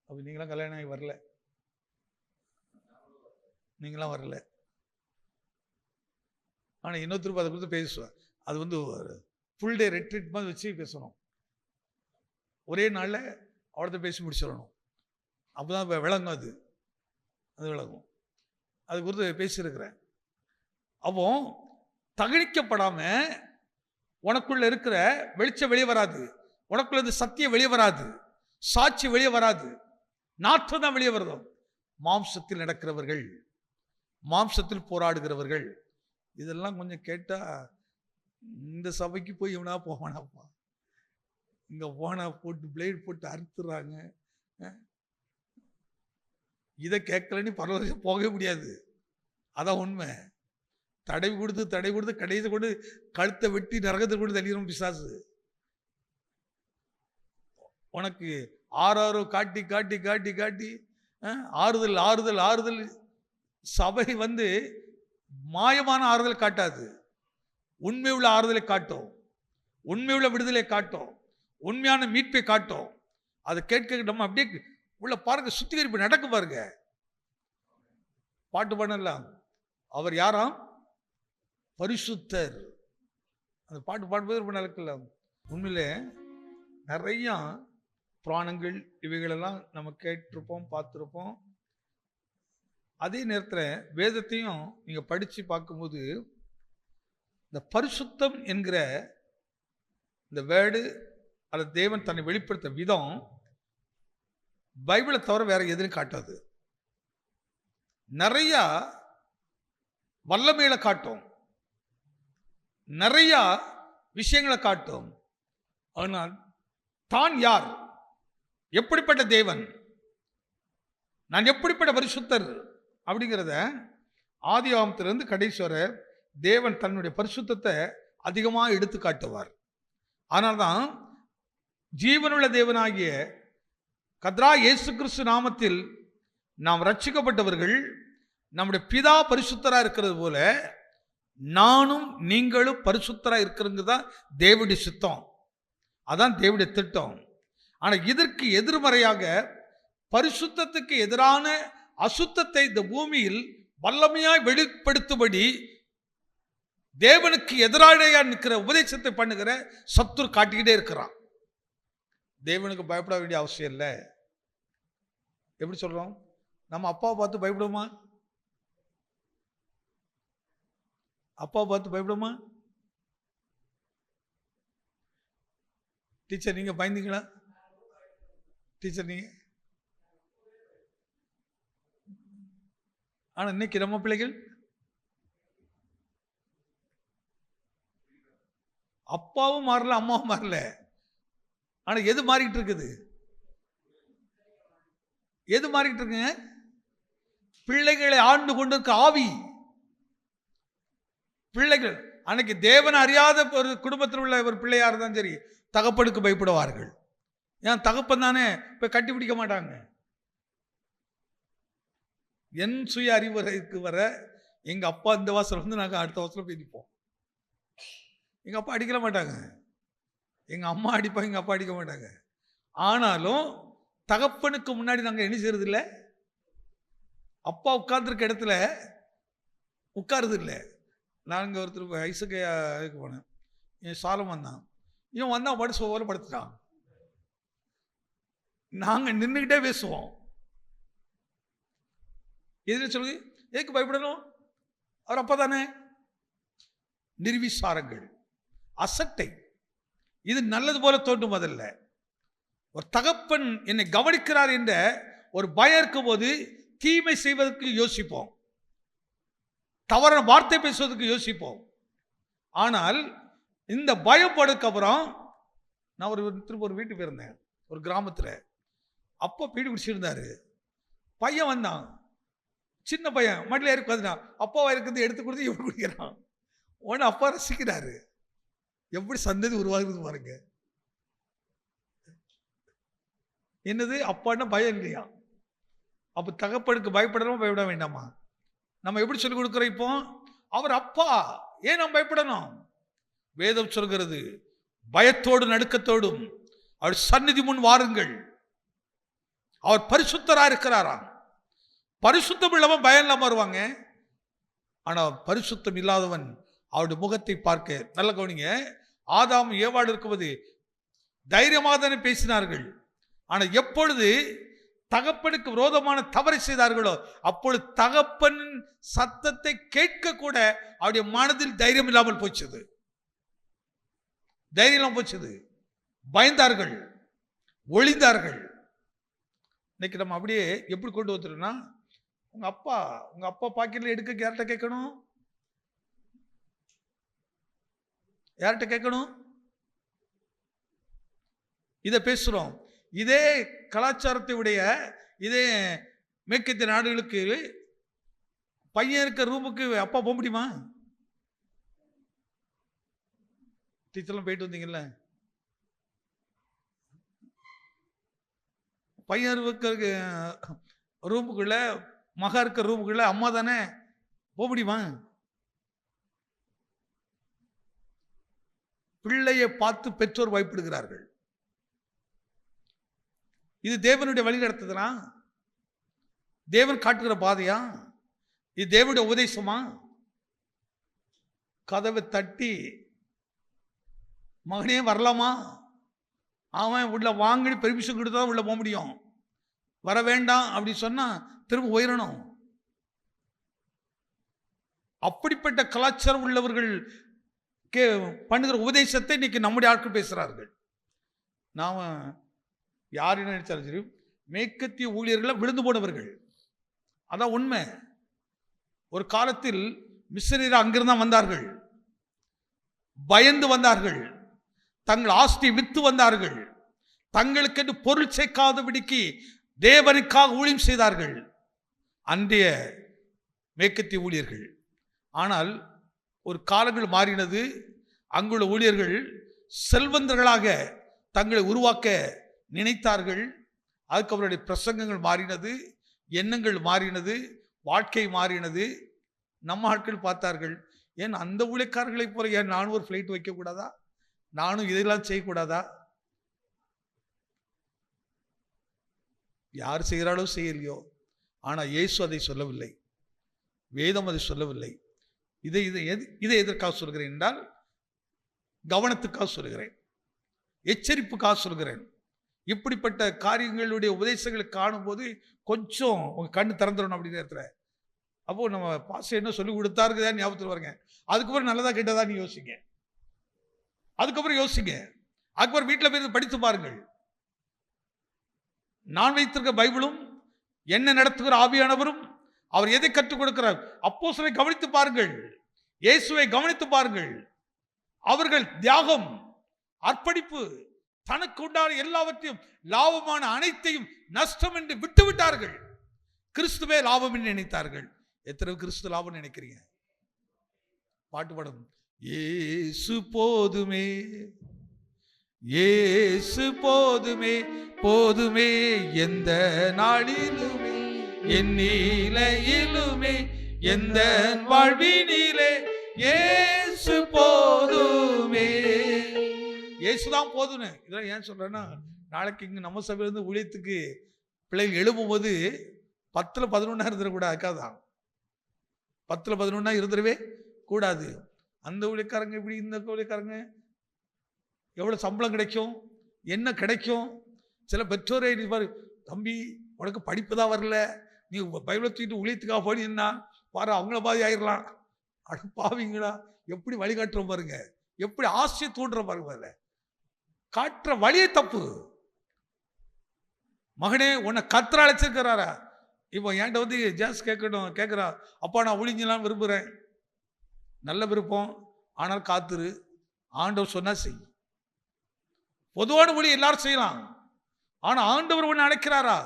அப்போ நீங்களாம் கல்யாணம் ஆகி வரல, நீங்களாம் வரல. ஆனால் இன்னொருத்தருக்கு அதை குறித்து பேசுவேன். அது வந்து ஃபுல் டே ரெட்ரீட் மாதிரி வச்சு பேசணும். ஒரே நாளில் அவர்கிட்ட பேசி முடிச்சிடணும். அப்போ தான் விளங்கும். அது விளங்கும். அது குறித்து பேசியிருக்கிறேன். அப்போ தகனிக்கப்படாமல் உனக்குள்ள இருக்கிற வெளிச்சம் வெளியே வராது. உனக்குள்ள இருந்து சத்தியம் வெளியே வராது. சாட்சி வெளியே வராது. நாற்றம் தான் வெளியே வருதோ. மாம்சத்தில் நடக்கிறவர்கள், மாம்சத்தில் போராடுகிறவர்கள், இதெல்லாம் கொஞ்சம் கேட்டால் இந்த சபைக்கு போய் இவனா போவானாப்பா, இங்கே போனா போட்டு பிளேட் போட்டு அறுத்துறாங்க, இதை கேட்கலன்னு பரவாயில்ல போகவே முடியாது. அதான் உண்மை. தடை கொடுத்து கடைசி கொண்டு கழுத்தை வெட்டி நரகத்தை கொண்டு தள்ளிடும் பிசாசு. உனக்கு ஆறாரோ காட்டி காட்டி காட்டி காட்டி ஆறுதல் ஆறுதல் ஆறுதல். சபை வந்து மாயமான ஆறுதல் காட்டாது, உண்மை உள்ள ஆறுதலை காட்டும், உண்மை உள்ள விடுதலை காட்டும், உண்மையான மீட்பை காட்டும். அதை கேட்க நம்ம அப்படியே உள்ள பாருங்க, சுத்திகரிப்பு நடக்கும் பாருங்க. பாட்டு பாடலாம், அவர் யாராம்? பரிசுத்தர். அந்த பாட்டு பாடும்போது ரொம்ப நடக்கலாம். உண்மையிலே நிறைய புராணங்கள் இவைகளெல்லாம் நம்ம கேட்டிருப்போம், பார்த்துருப்போம். அதே நேரத்தில் வேதத்தையும் நீங்க படிச்சு பார்க்கும்போது இந்த பரிசுத்தம் என்கிற இந்த வேர்டு அல்லது தேவன் தன்னை வெளிப்படுத்த விதம் பைபிளை தவிர வேற எதுவும் காட்டாது. நிறைய வல்லமையில காட்டும், நிறைய விஷயங்களை காட்டும். ஆனால் தான் யார், எப்படிப்பட்ட தேவன், நான் எப்படிப்பட்ட பரிசுத்தர் அப்படிங்கிறத ஆதியாகமத்திலிருந்து கடைசி வரை தேவன் தன்னுடைய பரிசுத்தத்தை அதிகமாக எடுத்து காட்டுவார். ஆனால்தான் ஜீவனுள்ள தேவனாகிய கர்த்தராகிய இயேசு கிறிஸ்து நாமத்தில் நாம் ரட்சிக்கப்பட்டவர்கள், நம்முடைய பிதா பரிசுத்தரா இருக்கிறது போல நானும் நீங்களும் பரிசுத்தரா இருக்கிறது தான் தேவனுடைய சித்தம், அதான் தேவனுடைய திட்டம். ஆனால் இதற்கு எதிர்மறையாக பரிசுத்தத்துக்கு எதிரான அசுத்தத்தை இந்த பூமியில் வல்லமையாய் வெளிப்படுத்தும்படி தேவனுக்கு எதிராக நிற்கிற உபதேசத்தை பண்ணுகிற சத்துரு காட்டிக்கிட்டே இருக்கிறான். தேவனுக்கு பயப்பட வேண்டிய அவசியம் இல்லை. எப்படி சொல்றோம்? நம்ம அப்பாவை பார்த்து பயப்படுமா? அப்பாவை பார்த்து பயப்படுமா? டீச்சர் நீங்க பயந்தீங்களா? டீச்சர் நீங்க? ஆனா இன்னைக்கு நம்ம பிள்ளைகள் அப்பாவும் மாறல, அம்மாவும் மாறல. ஆனா எது மாறிக்கிட்டு இருக்குது? எது மாறிக்கிட்டு இருக்குங்க? பிள்ளைகளை ஆண்டு கொண்டிருக்க ஆவி. பிள்ளைகள் அன்னைக்கு தேவன் அறியாத ஒரு குடும்பத்தில் உள்ள ஒரு பிள்ளையா இருந்தாலும் சரி, தகப்பனுக்கு பயப்படுவார்கள். ஏன்? தகப்பன் தானே போய் கட்டி பிடிக்க மாட்டாங்க. என் சுய அறிவுரைக்கு வர எங்க அப்பா இந்த வாசல் வந்து நாங்கள் அடுத்த வாசல் போய் நிற்போம். எங்க அப்பா அடிக்கல மாட்டாங்க, எங்க அம்மா அடிப்பாங்க, எங்க அப்பா அடிக்க மாட்டாங்க. ஆனாலும் தகப்பனுக்கு முன்னாடி நாங்கள் என்ன செய்யறது இல்லை, அப்பா உட்கார்ந்துருக்க இடத்துல உட்காருது இல்லை. நாங்கள் ஒருத்தர் ஐசுக்கு போனேன், என் சாலம் வந்தான், இவன் வந்தான் படுத்து சோல படுத்துட்டான். நாங்கள் நின்றுக்கிட்டே பேசுவோம். எதுன்னு சொல்லி எதுக்கு பயப்படணும்? அவர் அப்பா தானே. நிர்விசாரங்கள், அசட்டை, இது நல்லது போல தோன்றும். முதல்ல ஒரு தகப்பன் என்னை கவனிக்கிறார் என்ற ஒரு பயம் இருக்கும் போது தீமை செய்வதற்கு யோசிப்போம், தவறான வார்த்தை பேசுவதற்கு யோசிப்போம். ஆனால் இந்த பயம் போனதுக்கு அப்புறம் நான் திரும்ப ஒரு வீட்டுக்கு போயிருந்தேன், ஒரு கிராமத்தில். அப்பா பீடி குடிச்சிருந்தாரு. பையன் வந்தான், சின்ன பையன், மடியில் ஏறி உட்காந்துட்டான். அப்பாவா இருக்கிறது எடுத்து கொடுத்து இவன் குடிக்கிறான். உடனே அப்பா ரசிக்கிறாரு. எப்படி சந்ததி உருவாகுது பாருங்க. என்னது? அப்பான்னா பயம் இல்லையா? அப்ப தகப்பனுக்கு பயப்படணும், பயப்பட வேண்டாமா? நம்ம எப்படி சொல்லிக் கொடுக்கிறோம்? இப்போ அவர் அப்பா, ஏன் நாம் பயப்படணும்? வேதம் சொல்கிறது, பயத்தோடு நடுக்கத்தோடும் அவர் சந்நிதி முன் வாருங்கள். அவர் பரிசுத்தரா இருக்கிறாராம். பரிசுத்தம் உள்ளவன் பயம் இல்லாம வருவாங்க. ஆனா பரிசுத்தம் இல்லாதவன் அவருடைய முகத்தை பார்க்க, நல்ல கவனிங்க, ஆதாம் ஏவாள் இருக்கும்போது தைரியமாக தானே பேசினார்கள். ஆனா எப்பொழுது தகப்பனுக்கு விரோதமான தவறை செய்தார்களோ அப்பொழுது தகப்பன் சத்தத்தை கேட்க கூட அவருடைய மனதில் தைரியம் இல்லாமல் போச்சது. தைரியம் இல்லாமல் போச்சது. பயந்தார்கள், ஒளிந்தார்கள். இன்னைக்கு நம்ம அப்படியே எப்படி கொண்டு வந்துட்டோம்னா, உங்க அப்பா பாக்கெட்ல எடுக்க யார்கிட்ட கேட்கணும்? யார்கிட்ட கேட்கணும்? இதை பேசுறோம். இதே கலாச்சாரத்தை உடைய இதே மேற்கத்திய நாடுகளுக்கு பையன் இருக்க ரூமுக்கு அப்பா போக முடியுமா? டீச்சர்லாம் போயிட்டு வந்தீங்கல்ல, பையன் இருக்க ரூமுக்குள்ள மகா இருக்க ரூமுக்குள்ள அம்மா தானே போக முடியுமா? பிள்ளையை பார்த்து பெற்றோர் பயப்படுகிறார்கள். இது தேவனுடைய வழி நடத்துதா? தேவன் காட்டுகிற பாதையா? இது தேவனுடைய உபதேசமா? கதவை தட்டி மகனே வரலாமா, அவன் உள்ள வாங்கி பெர்மிஷன் கொடுத்தா உள்ள போக முடியும். வர வேண்டாம் அப்படி சொன்னா திரும்ப உயரணும். அப்படிப்பட்ட கலாச்சாரம் உள்ளவர்கள் பண்ணுகிற உபதேசத்தை இன்னைக்கு நம்முடைய ஆட்கள் பேசுகிறார்கள். நாம் யார் என்ன நினைச்சாலும் சரி, மேற்கத்திய ஊழியர்களை விழுந்து போனவர்கள். அதான் உண்மை. ஒரு காலத்தில் மிஷனரிகள் அங்கிருந்து தான் வந்தார்கள், பயந்து வந்தார்கள், தங்கள் ஆஸ்தி வித்து வந்தார்கள், தங்களுக்கென்று பொருள் சேர்க்காதபடிக்கு தேவனுக்காக ஊழியம் செய்தார்கள் அன்றைய மேற்கத்திய ஊழியர்கள். ஆனால் ஒரு காலங்கள் மாறினது. அங்குள்ள ஊழியர்கள் செல்வந்தர்களாக தங்களை உருவாக்க நினைத்தார்கள். அதுக்கு அவருடைய பிரசங்கங்கள் மாறினது, எண்ணங்கள் மாறினது, வாழ்க்கை மாறினது. நம்ம ஆட்கள் பார்த்தார்கள், ஏன் அந்த ஊழியக்காரர்களை போல ஏன் நானும் ஒரு ஃப்ளைட் வைக்கக்கூடாதா, நானும் இதெல்லாம் செய்யக்கூடாதா? யார் செய்கிறாளோ செய்யலையோ, ஆனால் இயேசு அதை சொல்லவில்லை, வேதம் அதை சொல்லவில்லை. இதை எதற்காக சொல்கிறேன் என்றால், கவனத்துக்காக சொல்கிறேன், எச்சரிப்புக்காக சொல்கிறேன். இப்படிப்பட்ட காரியங்களுடைய உபதேசங்களை காணும்போது கொஞ்சம் உங்க கண்ணு திறந்துடணும். அப்படி நேரத்தில் அப்போ நம்ம பாஸ்டர் என்ன சொல்லி கொடுத்தாருக்குதான் ஞாபகத்தில் வருங்க. அதுக்கப்புறம் நல்லதா கெட்டதா நீ யோசிங்க. அதுக்கப்புறம் அதுக்கப்புறம் வீட்டில் போய் படித்து பாருங்கள். நான் வைத்திருக்க பைபிளும் என்ன நடத்துகிற ஆவியானவரும் அவர் எதை கற்றுக் கொடுக்கிறார், அப்போஸ்தலரை கவனித்து பாருங்கள், இயேசுவை கவனித்து பாருங்கள். அவர்கள் தியாகம், அர்ப்பணிப்பு, தனக்கு உண்டான எல்லாவற்றையும், லாபமான அனைத்தையும் நஷ்டம் என்று விட்டு விட்டார்கள். கிறிஸ்துவே லாபம் என்று நினைத்தார்கள். எத்தனை கிறிஸ்து லாபம் நினைக்கிறீங்க? பாட்டு பாடும், இயேசு போதுமே, இயேசு போதுமே, போதுமே எந்த நாளிலுமே, என் நிலையிலுமே, எந்த வாழ்வினிலே, இயேசு போதுமே. இயேசுதான் போதுன்னு. இதெல்லாம் ஏன் சொல்றேன்னா, நாளைக்கு இங்க நம்ம சபையிலிருந்து ஊழியத்துக்கு பிள்ளைகள் எழுப்பும்போது 10ல் 11 இருந்துடக்கூடாது. அதுக்காகதான் 10ல் 11 இருந்துடவே கூடாது. அந்த ஊழியக்காரங்க இப்படி, இந்த ஊழியக்காரங்க எவ்வளோ சம்பளம் கிடைக்கும், என்ன கிடைக்கும். சில பெற்றோரை தம்பி உனக்கு படிப்பு தான் வரல, நீ பைபிளை தூக்கிட்டு ஊழியத்துக்காக போனீங்கன்னா பாரு அவங்கள பாதி ஆயிடலாம். அட பாவீங்களா, எப்படி வழிகாட்டுறோம் பாருங்க, எப்படி ஆசையை தூண்டுறோம் பாருங்க. அதில் காட்டுற வழியே தப்பு. மகனே உன்னை கர்த்தர் அழைச்சிருக்கிறாரா? இப்போ என்கிட்ட வந்து ஜாஸ் கேட்குறா, அப்பா நான் ஒளிஞ்சலாம் விரும்புகிறேன். நல்ல விருப்பம், ஆனால் காத்துரு, ஆண்டவர் சொன்னா செய். பொதுவான ஒளி எல்லாரும் செய்யலாம், ஆனால் ஆண்டவர் ஒன்று அழைக்கிறாரா?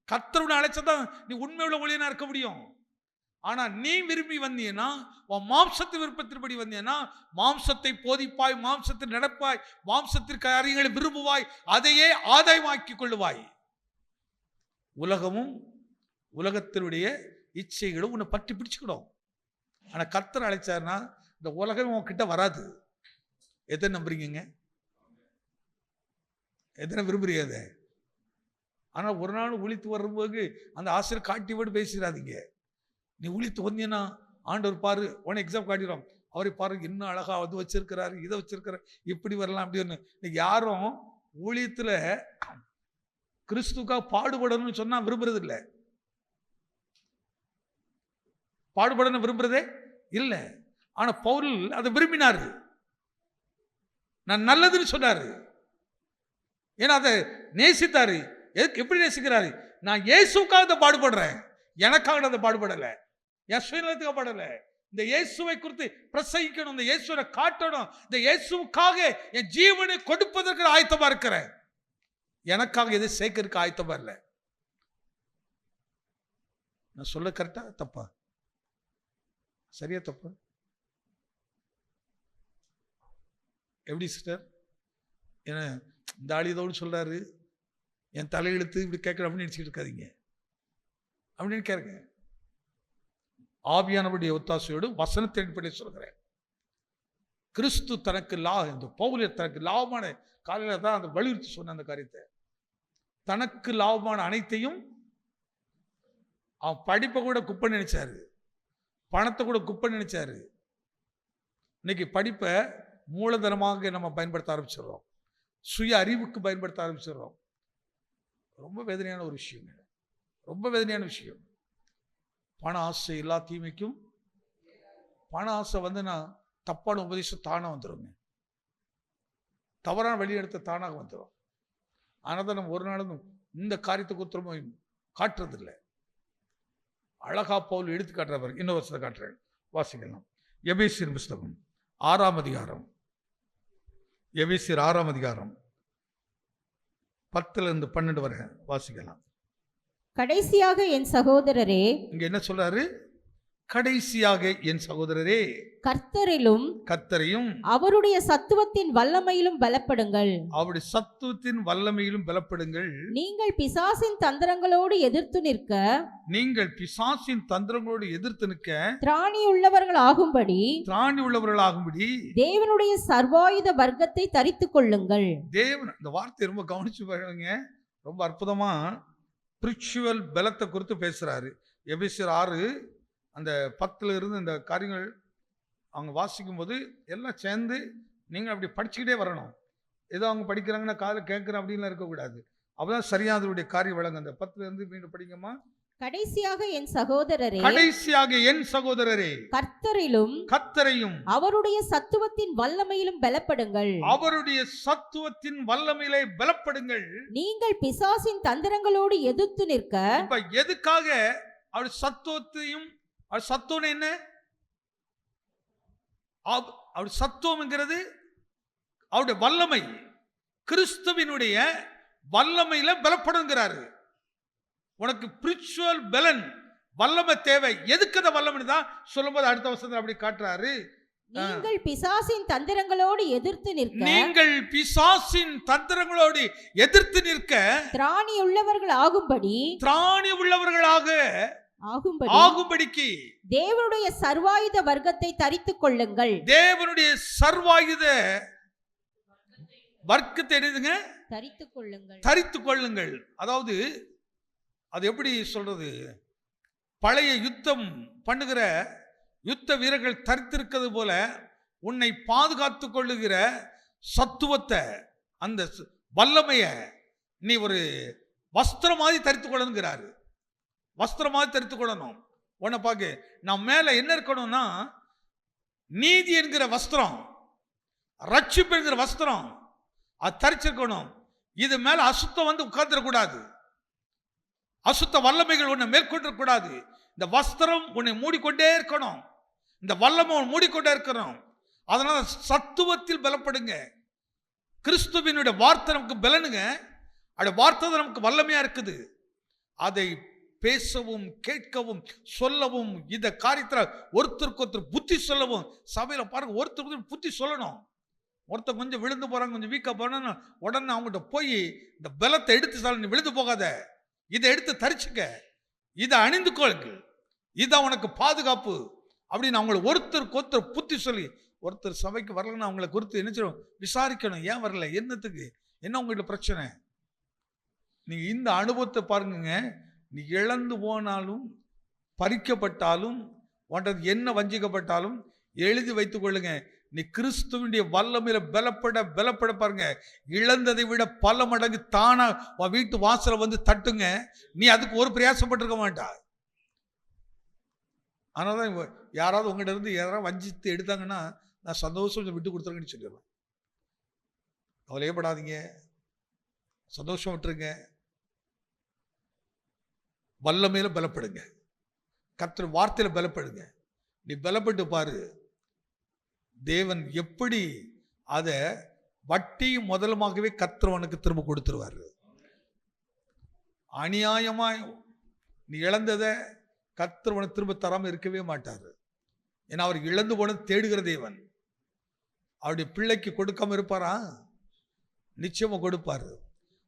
கர்த்தர் ஒன்று அழைச்சதான் நீ உண்மையுள்ள ஒளியனா இருக்க முடியும். ஆனா நீ விரும்பி வந்தீங்கன்னா, உன் மாம்சத்து விருப்பத்தின்படி வந்தீங்கன்னா, மாம்சத்தை போதிப்பாய், மாம்சத்தை நடப்பாய், மாம்சத்திற்கு காரியங்களை விரும்புவாய், அதையே ஆதாயமாக்கி கொள்ளுவாய். உலகமும் உலகத்தினுடைய இச்சைகளும் உன்னை பற்றி பிடிச்சுக்கிடும். ஆனா கர்த்தர் அழைச்சாருன்னா இந்த உலகம் உன்கிட்ட வராது. எத்தனை நம்புறீங்க? எத்தனை விரும்புறீங்க அதை? ஆனால் ஒரு நாள் ஒழித்து வரும்போது அந்த ஆசிரியர் காட்டி விட்டு பேசிடாதீங்க. நீ ஒழித்து வந்தீங்கன்னா ஆண்டவர் பாரு, உன எக்ஸாம் காட்டிடும், அவரை பாரு என்ன அழகா அது வச்சிருக்கிறாரு, இதை வச்சிருக்கிறார், இப்படி வரலாம் அப்படின்னு. இன்னைக்கு யாரும் ஊழியத்தில் கிறிஸ்துக்காக பாடுபடணும்னு சொன்னா விரும்புறது இல்லை, பாடுபடணும் விரும்புறதே இல்லை. ஆனா பவுல் அதை விரும்பினாரு, நான் நல்லதுன்னு சொன்னாரு. ஏன்னா அதை நேசித்தாரு. எப்படி நேசிக்கிறாரு? நான் இயேசுக்காக பாடுபடுறேன், எனக்காக அதை பாடுபடலை, என் சுயநலத்துக்காக பாடலை. இந்த இயேசுவை குறித்து பிரசங்கிக்கணும், இந்த இயேசுவை காட்டணும், இந்த இயேசுக்காக என் ஜீவனை கொடுப்பதற்கு ஆயத்தமா இருக்கிறேன், எனக்காக எதை சேர்க்கறதுக்கு ஆயத்தமா இல்லை. நான் சொல்ல கரெக்டா தப்பா? சரியா தப்பா? எப்படி சிஸ்டர்? ஏன்னா இந்த ஆளிதோடு சொல்றாரு, என் தலையெழுத்து இப்படி கேட்கணும் அப்படின்னு நினைச்சிட்டு இருக்காதீங்க, அப்படின்னு கேட்க. ஆவியானவருடைய ஒத்தாசையோடு வசனத்தை அடிப்படையில் சொல்கிறேன். கிறிஸ்து தனக்கு இந்த பவுல் தனக்கு லாபமான காலையில் தான் அந்த வலியுறுத்தி சொன்ன அந்த காரியத்தை. தனக்கு லாபமான அனைத்தையும், அவன் படிப்பை கூட குப்பை நினைச்சாரு, பணத்தை கூட குப்பை நினைச்சாரு. இன்னைக்கு படிப்பை மூலதனமாக நம்ம பயன்படுத்த ஆரம்பிச்சிடுறோம், சுய அறிவுக்கு பயன்படுத்த ஆரம்பிச்சிடுறோம். ரொம்ப வேதனையான ஒரு விஷயம், ரொம்ப வேதனையான விஷயம். பண ஆசை எல்லா தீமைக்கும். பண ஆசை நான் தப்பான உபதேசம் தானாக வந்துடுங்க, தவறான வழி எடுத்த தானாக வந்துடும். ஆனால் தான் நம்ம ஒரு நாளும் இந்த காரியத்தை குத்திரமோ காட்டுறதில்லை. அழகா பவுல் எடுத்து காட்டுறாரு. இன்னொரு வருஷத்தை காட்டுறேன், வாசிக்கலாம். எபேசியர் புஸ்தகம் 6ஆம் அதிகாரம், எபேசியர் 6ஆம் அதிகாரம் 10-12 வரை வாசிக்கலாம். கடைசியாக என் சகோதரரே, இங்க என்ன சொல்றாரு? கடைசியாக என் சகோதரரே, கர்த்தரையும் அவருடைய சத்துவத்தின் வல்லமையிலும் பலப்படுங்கள். அவருடைய சத்துவத்தின் வல்லமையிலும் பலப்படுங்கள். நீங்கள் பிசாசின் தந்திரங்களோடு எதிர்த்து நிற்க திராணி உள்ளவர்கள் ஆகும்படி தேவனுடைய சர்வாயுத வர்க்கத்தை தரித்துக் கொள்ளுங்கள். தேவன், இந்த வார்த்தை ரொம்ப கவனிச்சு பாருங்க, ரொம்ப அற்புதமா ஸ்பிரிச்சுவல் பலத்தை குறித்து பேசுறாரு. எபேசியர் 6 அந்த 10 இருந்து இந்த காரியங்கள் அவங்க வாசிக்கும் போது எல்லாம் சேர்ந்து நீங்கள் அப்படி படிச்சுக்கிட்டே வரணும். ஏதோ அவங்க படிக்கிறாங்கன்னா காதில் கேட்குறேன் அப்படின்லாம் இருக்கக்கூடாது. அப்பதான் சரியா அதனுடைய காரியம் விளங்கும். அந்த 10 இருந்து மீண்டும் படிங்கம்மா. கடைசியாக என் சகோதரரே, கர்த்தரையும் அவருடைய சத்துவத்தின் வல்லமையிலும் பலப்படுங்கள். நீங்கள் பிசாசின் தந்திரங்களோடு எதிர்த்து நிற்க. இப்ப எதுக்காக அவர் சத்துவத்தையும், அவர் சத்துவம் என்ன? அவர் சத்துவம்ங்கிறது அவருடைய வல்லமை, கிறிஸ்துவினுடைய வல்லமையில பலப்படுங்கிறாரு. உனக்கு ஸ்பிரிச்சுவல் பலன், வல்லமை தேவை. எதுக்கு அந்த வல்லமை தான் சொல்லும்போது அடுத்த வசனத்துல அப்படி காட்டுறாரு. நீங்கள் பிசாசின் தந்திரங்களோடு எதிர்த்து நிற்க திராணி உள்ளவர்கள் ஆகும்படிக்கு தேவனுடைய சர்வாயுத வர்க்கத்தை தரித்துக் கொள்ளுங்கள். தேவனுடைய சர்வாயுத வர்க்கத்தை என்னதுங்க? தரித்துக் கொள்ளுங்கள். அதாவது அது எப்படி சொல்றது? பழைய யுத்தம் பண்ணுகிற யுத்த வீரர்கள் தரித்திருக்கிறது போல உன்னை பாதுகாத்து கொள்ளுகிற சத்துவத்தை, அந்த வல்லமைய நீ ஒரு வஸ்திரம் மாதிரி தரித்துக் கொள்ளணுங்கிறாரு. வஸ்திரம் மாதிரி தரித்துக் கொள்ளணும். உன்னை பார்க்க நான் மேல என்ன இருக்கணும்னா, நீதி என்கிற வஸ்திரம், ரட்சிப்பு என்கிற வஸ்திரம் அது தரிச்சிருக்கணும். இது மேல அசுத்தம் உட்கார்ந்துடக்கூடாது, அசுத்த வல்லமைகள் உன்னை மேற்கொண்டிருக்கூடாது. இந்த வஸ்திரம் உன்னை மூடிக்கொண்டே இருக்கணும், இந்த வல்லமை மூடிக்கொண்டே இருக்கணும். அதனால சத்துவத்தில் பலப்படுங்க. கிறிஸ்துவினுடைய வார்த்தை நமக்கு பலனுங்க. அந்த வார்த்தை நமக்கு வல்லமையா இருக்குது. அதை பேசவும், கேட்கவும், சொல்லவும், இந்த காரியத்தில் ஒருத்தருக்கு ஒருத்தர் புத்தி சொல்லவும். சபையில பாருங்க, ஒருத்தருக்கு புத்தி சொல்லணும். ஒருத்தர் கொஞ்சம் விழுந்து போறாங்க, கொஞ்சம் வீக்கா போனா உடனே அவங்ககிட்ட போய் இந்த பலத்தை எடுத்து சொல்ல, நீ விழுந்து போகாத, இதை எடுத்து தரிச்சுக்க, இதை அணிந்து கொள்ளுங்கள், இதான் உனக்கு பாதுகாப்பு அப்படின்னு அவங்களை ஒருத்தருக்கு ஒருத்தர் புத்தி சொல்லி. ஒருத்தர் சபைக்கு வரலன்னு அவங்களை குறித்து என்ன செய்யணும்? விசாரிக்கணும். ஏன் வரல, என்னத்துக்கு, என்ன உங்கள்கிட்ட பிரச்சனை? நீங்க இந்த அனுபவத்தை பாருங்க. நீ இழந்து போனாலும், பறிக்கப்பட்டாலும், உன்றது என்ன வஞ்சிக்கப்பட்டாலும் எழுதி வைத்துக் கொள்ளுங்க. நீ கிறிஸ்துவினுடைய வல்லமையில பலப்பட பாருங்க. இழந்ததை விட பல மடங்கு தானா வீட்டு வாசல தட்டுங்க. நீ அதுக்கு ஒரு பிரயாசப்பட்டிருக்க மாட்டா. ஆனாதான் யாராவது உங்ககிட்ட இருந்து யாராவது வஞ்சித்து எடுத்தாங்கன்னா நான் சந்தோஷம் விட்டு கொடுத்துருங்கன்னு சொல்லிடுவேன். கவலையப்படாதீங்க, சந்தோஷம் விட்டுருங்க, வல்லமையில பலப்படுங்க, கர்த்தர் வார்த்தையில பலப்படுங்க. நீ பலப்பட்டு பாரு, தேவன் எப்படி அதை வட்டியும் முதலுமாகவே கர்த்தரவனுக்கு திரும்ப கொடுத்துருவாரு. அநியாயமாய் நீ இழந்ததை கர்த்தரவனுக்கு திரும்ப தராம இருக்கவே மாட்டாரு. ஏன்னா அவர் இழந்து போனது தேடுகிற தேவன். அவருடைய பிள்ளைக்கு கொடுக்காம இருப்பாரா? நிச்சயமா கொடுப்பாரு.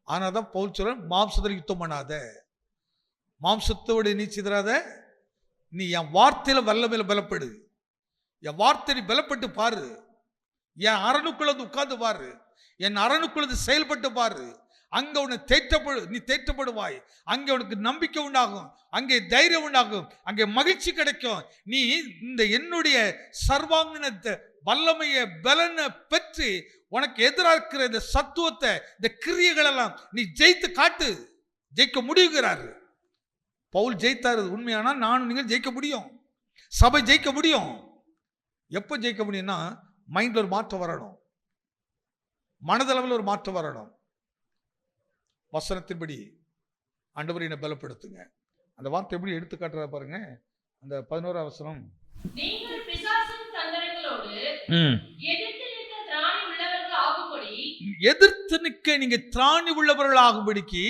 ஆனாதான் பவுல் சொல்ற, மாம்சத்தில் யுத்தம் பண்ணாத, மாம்சத்தோடு நீ சிதறாத, நீ என் வார்த்தையில வல்லமையில பலப்படு. என் வார்த்தை நீ பலப்பட்டு பாரு, என் அரணுக்குள்ள உட்கார்ந்து பாரு, என் அரணுக்குள்ள செயல்பட்டு பாரு. அங்க நீ தேற்றப்படுவாய். அங்கே உனக்கு நம்பிக்கை உண்டாகும், அங்கே தைரியம் உண்டாகும், அங்கே மகிழ்ச்சி கிடைக்கும். நீ இந்த என்னுடைய சர்வாங்கன வல்லமைய பலனை பெற்று உனக்கு எதிராக இருக்கிற இந்த சத்துவத்தை, இந்த கிரியைகள் எல்லாம் நீ ஜெயித்து காட்டு. ஜெயிக்க முடியுங்கிறாரு பவுல். ஜெயித்தாரு உண்மையானா நானும் நீங்கள் ஜெயிக்க முடியும், சபை ஜெயிக்க முடியும். எப்போ ஜெயிக்க முடியும்னா மைண்ட்ல ஒரு மாற்றம் வரணும், மனதளவில் ஒரு மாற்றம் வரணும். வசனத்தின்படி ஆண்டவரை என்னை பலப்படுத்துங்க. அந்த வார்த்தை எப்படி எடுத்து காட்டுறா பாருங்க. அந்த 11ஆம் வசனம், நீங்கள் பிசாசின் தந்திரங்களோடு எதிர்த்து நிற்க நீங்க திராணி உள்ளவர்களாகும்படிக்கு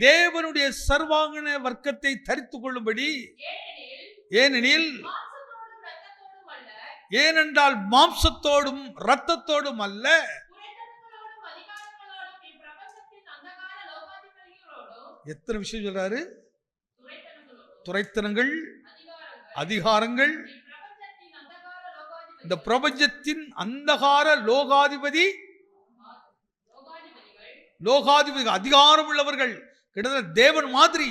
தேவனுடைய சர்வாங்கன வர்க்கத்தை தரித்துக் கொள்ளும்படி. ஏனெனில் ஏனென்றால் மாம்சத்தோடும் இரத்தத்தோடும் அல்ல, எத்தனை விஷயம் சொல்றாரு? துரைத்தனங்கள், அதிகாரங்கள், இந்த பிரபஞ்சத்தின் அந்தகார லோகாதிபதி, அதிகாரம் உள்ளவர்கள், கிட்டத்தட்ட தேவன் மாதிரி.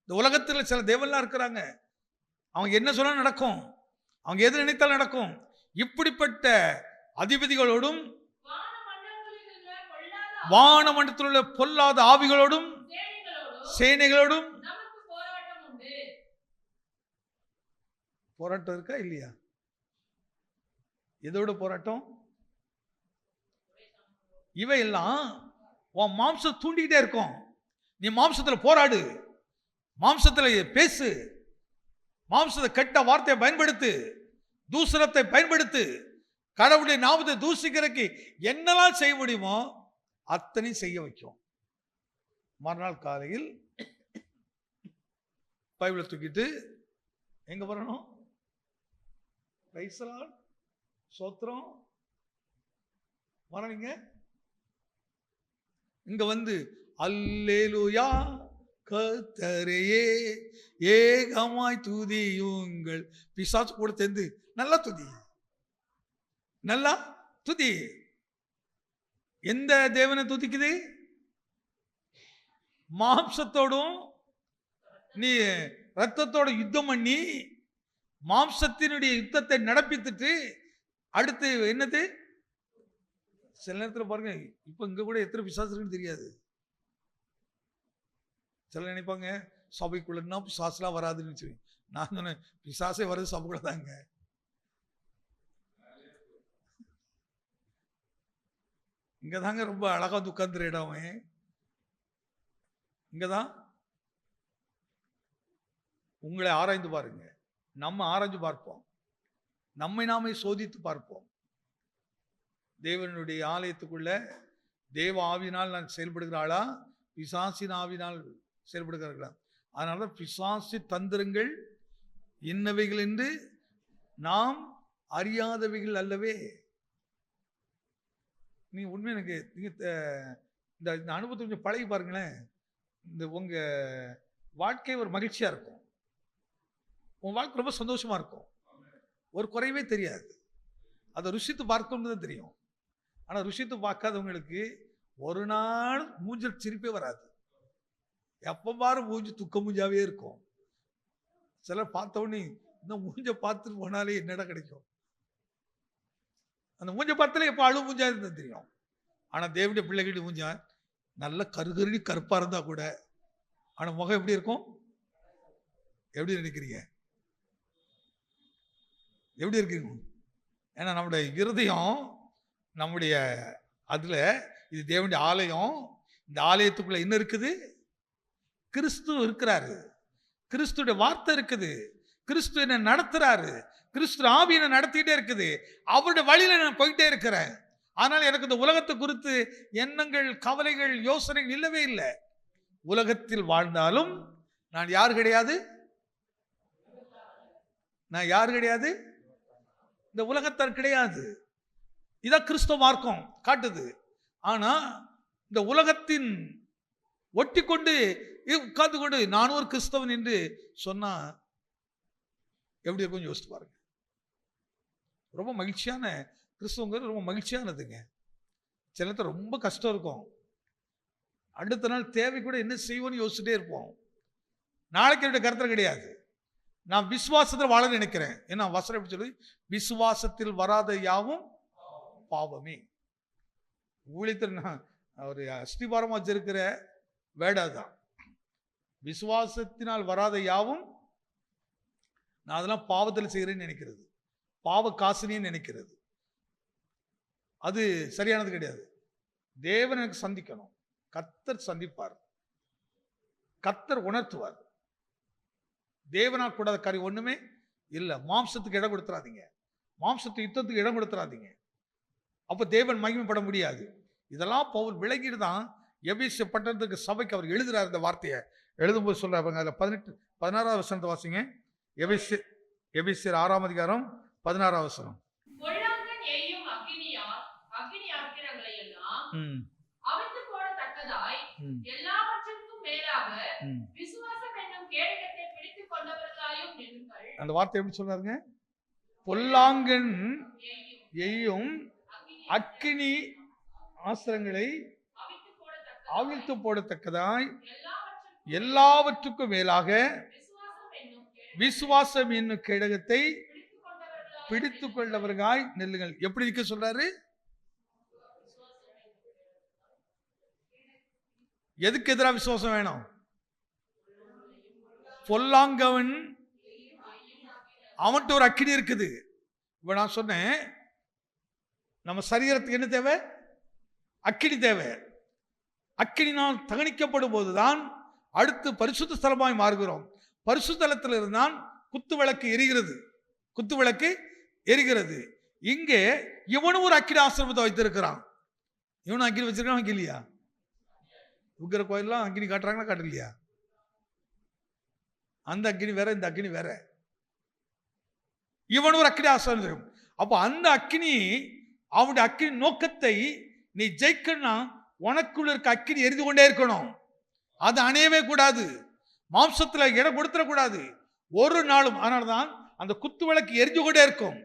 இந்த உலகத்தில் சில தேவன்லாம் இருக்கிறாங்க, அவங்க என்ன சொன்னா நடக்கும், அவங்க எது நினைத்தால் நடக்கும். இப்படிப்பட்ட அதிபதிகளோடும் வானமண்டலத்தில் உள்ள பொல்லாத ஆவிகளோடும் சேனைகளோடும் போராட்டம் இருக்கா இல்லையா? எதோட போராட்டம்? இவையெல்லாம் உன் மாம்சம் தூண்டிக்கிட்டே இருக்கும். நீ மாம்சத்துல போராடு, மாம்சத்துல பேசு, மாம்சத்தை கெட்ட வார்த்தையை பயன்படுத்து, தூசணத்தை பயன்படுத்து, கடவுளுடைய நாமத்தை தூசிக்கிறதுக்கு என்னெல்லாம் செய்ய முடியுமோ அத்தனையும் செய்ய வைக்கும். மறுநாள் காலையில் பைபிளை தூக்கிட்டு எங்க வரணும்? சோத்திரம் வரீங்க. இங்க வந்து அல்லேலூயா கர்த்தரையே ஏகமாய் துதியுங்கள். பிசாசு கூட சேர்ந்து நல்லா துதி, நல்லா துதி. எந்த தேவனை துதிக்குது? மாம்சத்தோடும் நீ ரத்தத்தோட யுத்தம் பண்ணி மாம்சத்தினுடைய யுத்தத்தை நடப்பித்துட்டு அடுத்து என்னது? சில நேரத்தில் பாருங்க, இப்ப இங்க கூட எத்தனை பிசாசு இருக்குன்னு தெரியாது. சில நினைப்பாங்க சபைக்குள்ளா பிசாசுலாம் வராதுன்னு சொல்லி. நான் சொன்னேன் பிசாசே வர்றது சபைக்குள்ள தாங்க. இங்கதாங்க ரொம்ப அழகா உட்கார்ந்துற இடம். இங்கதான் உங்களை ஆராய்ந்து பாருங்க, நம்ம ஆராய்ந்து பார்ப்போம், நம்மை நாமே சோதித்து பார்ப்போம். தேவனுடைய ஆலயத்துக்குள்ள தேவ ஆவினால் நான் செயல்படுகிறாளா, பிசாசின் ஆவினால் செயல்படுகிறார்களா? அதனால பிசாசு தந்திரங்கள் இன்னவைகள் என்று நாம் அறியாதவைகள் அல்லவே. நீ உண்மை எனக்கு நீங்க இந்த அனுபவத்தை கொஞ்சம் பழகி பாருங்களேன். இந்த உங்க வாழ்க்கை ஒரு மகிழ்ச்சியா இருக்கும், உன் வாழ்க்கை ரொம்ப சந்தோஷமா இருக்கும், ஒரு குறைவே தெரியாது. அதை ருசித்து பார்க்கணும்னு தான் தெரியும். ஆனா ருசித்து பார்க்காதவங்களுக்கு ஒரு நாள் மூஞ்சல் சிரிப்பே வராது. எப்ப பாரு மூஞ்சி துக்க மூஞ்சாவே இருக்கும். சிலர் பார்த்த உடனே இந்த மூஞ்ச பார்த்துட்டு போனாலே என்னடா கிடைக்கும், அந்த மூஞ்ச பார்த்தாலே எப்ப அழு மூஞ்சா இருந்தா தெரியும். ஆனா தேவனுடைய பிள்ளைகிட்ட மூஞ்சா நல்ல கருகருணி கருப்பா இருந்தா கூட ஆனா முகம் எப்படி இருக்கும்? எப்படி நினைக்கிறீங்க? எப்படி இருக்கீங்க? ஏன்னா நம்முடைய இருதயம், நம்முடைய அதுல இது தேவனுடைய ஆலயம். இந்த ஆலயத்துக்குள்ள என்ன இருக்குது? கிறிஸ்து இருக்கிறாரு, கிறிஸ்துடைய வார்த்தை இருக்குது, கிறிஸ்து என்ன நடத்துறாரு, கிறிஸ்து ஆவி என்ன நடத்திட்டே இருக்குது. அவருடைய வழியில நான் போயிட்டே இருக்கிறேன். ஆனால் எனக்கு இந்த உலகத்தை குறித்து எண்ணங்கள், கவலைகள், யோசனைகள் இல்லவே இல்லை. உலகத்தில் வாழ்ந்தாலும் நான் யார் கிடையாது, நான் யார் கிடையாது, இந்த உலகத்தார் கிடையாது. இதான் கிறிஸ்தவ மார்க்கம் காட்டுது. ஆனா இந்த உலகத்தின் ஒட்டி கொண்டு உட்கார்ந்து கொண்டு நானும் ஒரு கிறிஸ்தவன் என்று சொன்னா எப்படி இருக்கும் யோசித்து பாருங்க. ரொம்ப மகிழ்ச்சியான கிறிஸ்தவங்கிறது ரொம்ப மகிழ்ச்சியானதுங்க. சிலத்தை ரொம்ப கஷ்டம் இருக்கும். அடுத்த நாள் தேவை கூட என்ன செய்வோன்னு யோசிச்சுட்டே இருப்போம். நாளைக்கு என்னுடைய கருத்து கிடையாது. நான் விசுவாசத்தில் வாழ நினைக்கிறேன். ஏன்னா வசனம் எப்படி சொல்லி, விசுவாசத்தில் வராத யாவும் பாவமே. ஊழியத்தில் நான் ஒரு அஸ்திபாரமாக வச்சிருக்கிற வேடாதான். விசுவாசத்தினால் வராத யாவும், நான் அதெல்லாம் பாவத்தில் செய்கிறேன்னு நினைக்கிறது, பாவ காசுனின்னு நினைக்கிறது, அது சரியானது கிடையாது. தேவன் எனக்கு சந்திக்கணும். கர்த்தர் சந்திப்பார், கர்த்தர் உணர்த்துவார். தேவனால் கூடாத காரியம் ஒண்ணுமே இல்லை. மாம்சத்துக்கு இடம் கொடுத்துறாதீங்க, மாம்சத்து யுத்தத்துக்கு இடம் கொடுத்துறாதீங்க. அப்ப தேவன் மகிமைப்பட முடியாது. இதெல்லாம் பவுல் விளங்கிட்டு தான் எபேசிய பட்டணத்துக்கு சபைக்கு அவர் எழுதுறார். இந்த வார்த்தையை எழுதும்போது சொல்றாங்க. அதில் 16வது வசனத்தை வாசிங்க. எபேசியர் 6ஆம் அதிகாரம் 16வது வசனம். அந்த வார்த்தை எப்படி சொல்றாருங்க? பொல்லாங்கன் எய்யும் அக்கினி ஆஸ்திரங்களை அவிழ்த்து போடத்தக்கதாய் எல்லாவற்றுக்கும் மேலாக விசுவாசம் என்னும் கேடகத்தை பிடித்து கொண்டவர்களாய் நெல்லுங்கள். எப்படி இருக்க சொல்றாரு? எதுக்கு எதிராக விசுவாசம் வேணும்? பொல்லாங்கவன் அவன்கிட்ட ஒரு அக்கினி இருக்குது. இப்ப நான் சொன்னேன், நம்ம சரீரத்துக்கு என்ன தேவை? அக்கினி தேவை. அக்கினினால் தகனிக்கப்படும் போதுதான் அடுத்து பரிசுத்த ஸ்தலமாய் மாறுகிறோம். பரிசுத்தலத்தில் இருந்தால் குத்து விளக்கு எரிகிறது, குத்து விளக்கு எரிகிறது. இங்கே இவனும் ஒரு அக்கினி ஆசிரமத்தை வைத்திருக்கிறான். இவனும் அக்கினி வச்சிருக்கான், அங்கே இல்லையா? உக்கிர கோயிலாம் அக்கினி காட்டுறாங்களா, காட்டலையா? அந்த அக்கினி வேற, இந்த அக்கினி வேற. இவன் ஒரு அக்கினி ஆசிரமம். அப்போ அந்த அக்கினி, அவனுடைய அக்கினி நோக்கத்தை நீ ஜெயிக்கணும்னா உனக்குள்ள இருக்க அக்கினி எரிந்து கொண்டே இருக்கணும். அது அணையவே கூடாது. மாம்சத்துல இடம் கொடுத்துடக்கூடாது ஒரு நாளும். அதனால்தான் அந்த குத்து விளக்கு எரிஞ்சு கொண்டே இருக்கும்.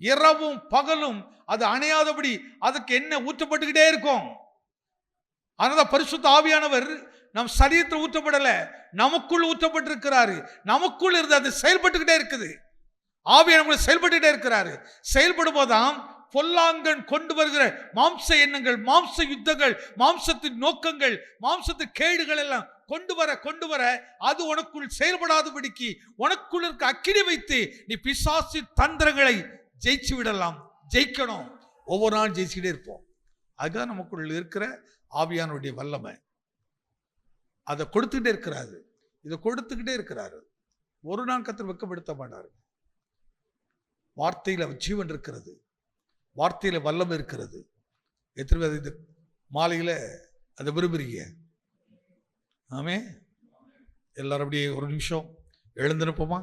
இரவும் பகலும் அது அணையாதபடி அதுக்கு என்ன ஊற்றப்பட்டுக்கிட்டே இருக்கும். அதனால பரிசுத்த ஆவியானவர் நம் சரீரத்தில் ஊற்றப்படல, நமக்குள் ஊற்றப்பட்டிருக்கிறாரு. நமக்குள் இருந்து அது செயல்பட்டுக்கிட்டே இருக்குது. ஆவியானவர் செயல்பட்டுக்கிட்டே இருக்கிறாரு. செயல்படும் போதுதான் பொல்லாங்கன் கொண்டு வருகிற மாம்ச எண்ணங்கள், மாம்ச யுத்தங்கள், மாம்சத்தின் நோக்கங்கள், மாம்சத்து கேடுகள் எல்லாம் கொண்டு வர அது உனக்குள் செயல்படாதபடிக்கு உனக்குள் இருக்க அக்கினி வைத்து நீ பிசாசு தந்திரங்களை ஜெயிச்சு விடலாம். ஜெயிக்கணும். ஒவ்வொரு நாளும் ஜெயிச்சுக்கிட்டே இருப்போம். அதுதான் நமக்குள்ள இருக்கிற ஆவியானுடைய வல்லமை. அதை கொடுத்துக்கிட்டே இருக்கிறாரு, இதை கொடுத்துக்கிட்டே இருக்கிறாரு. ஒரு நாள் கர்த்தர் வெட்கப்படுத்த மாட்டாரு. வார்த்தையில் ஜீவன் இருக்கிறது, வார்த்தையில் வல்லமை இருக்கிறது. எத்தனை பேர் இந்த மாலையில் அதை விரும்புறீங்க? ஆமே. எல்லாரும் அப்படியே ஒரு நிமிஷம் எழுந்திருப்போமா?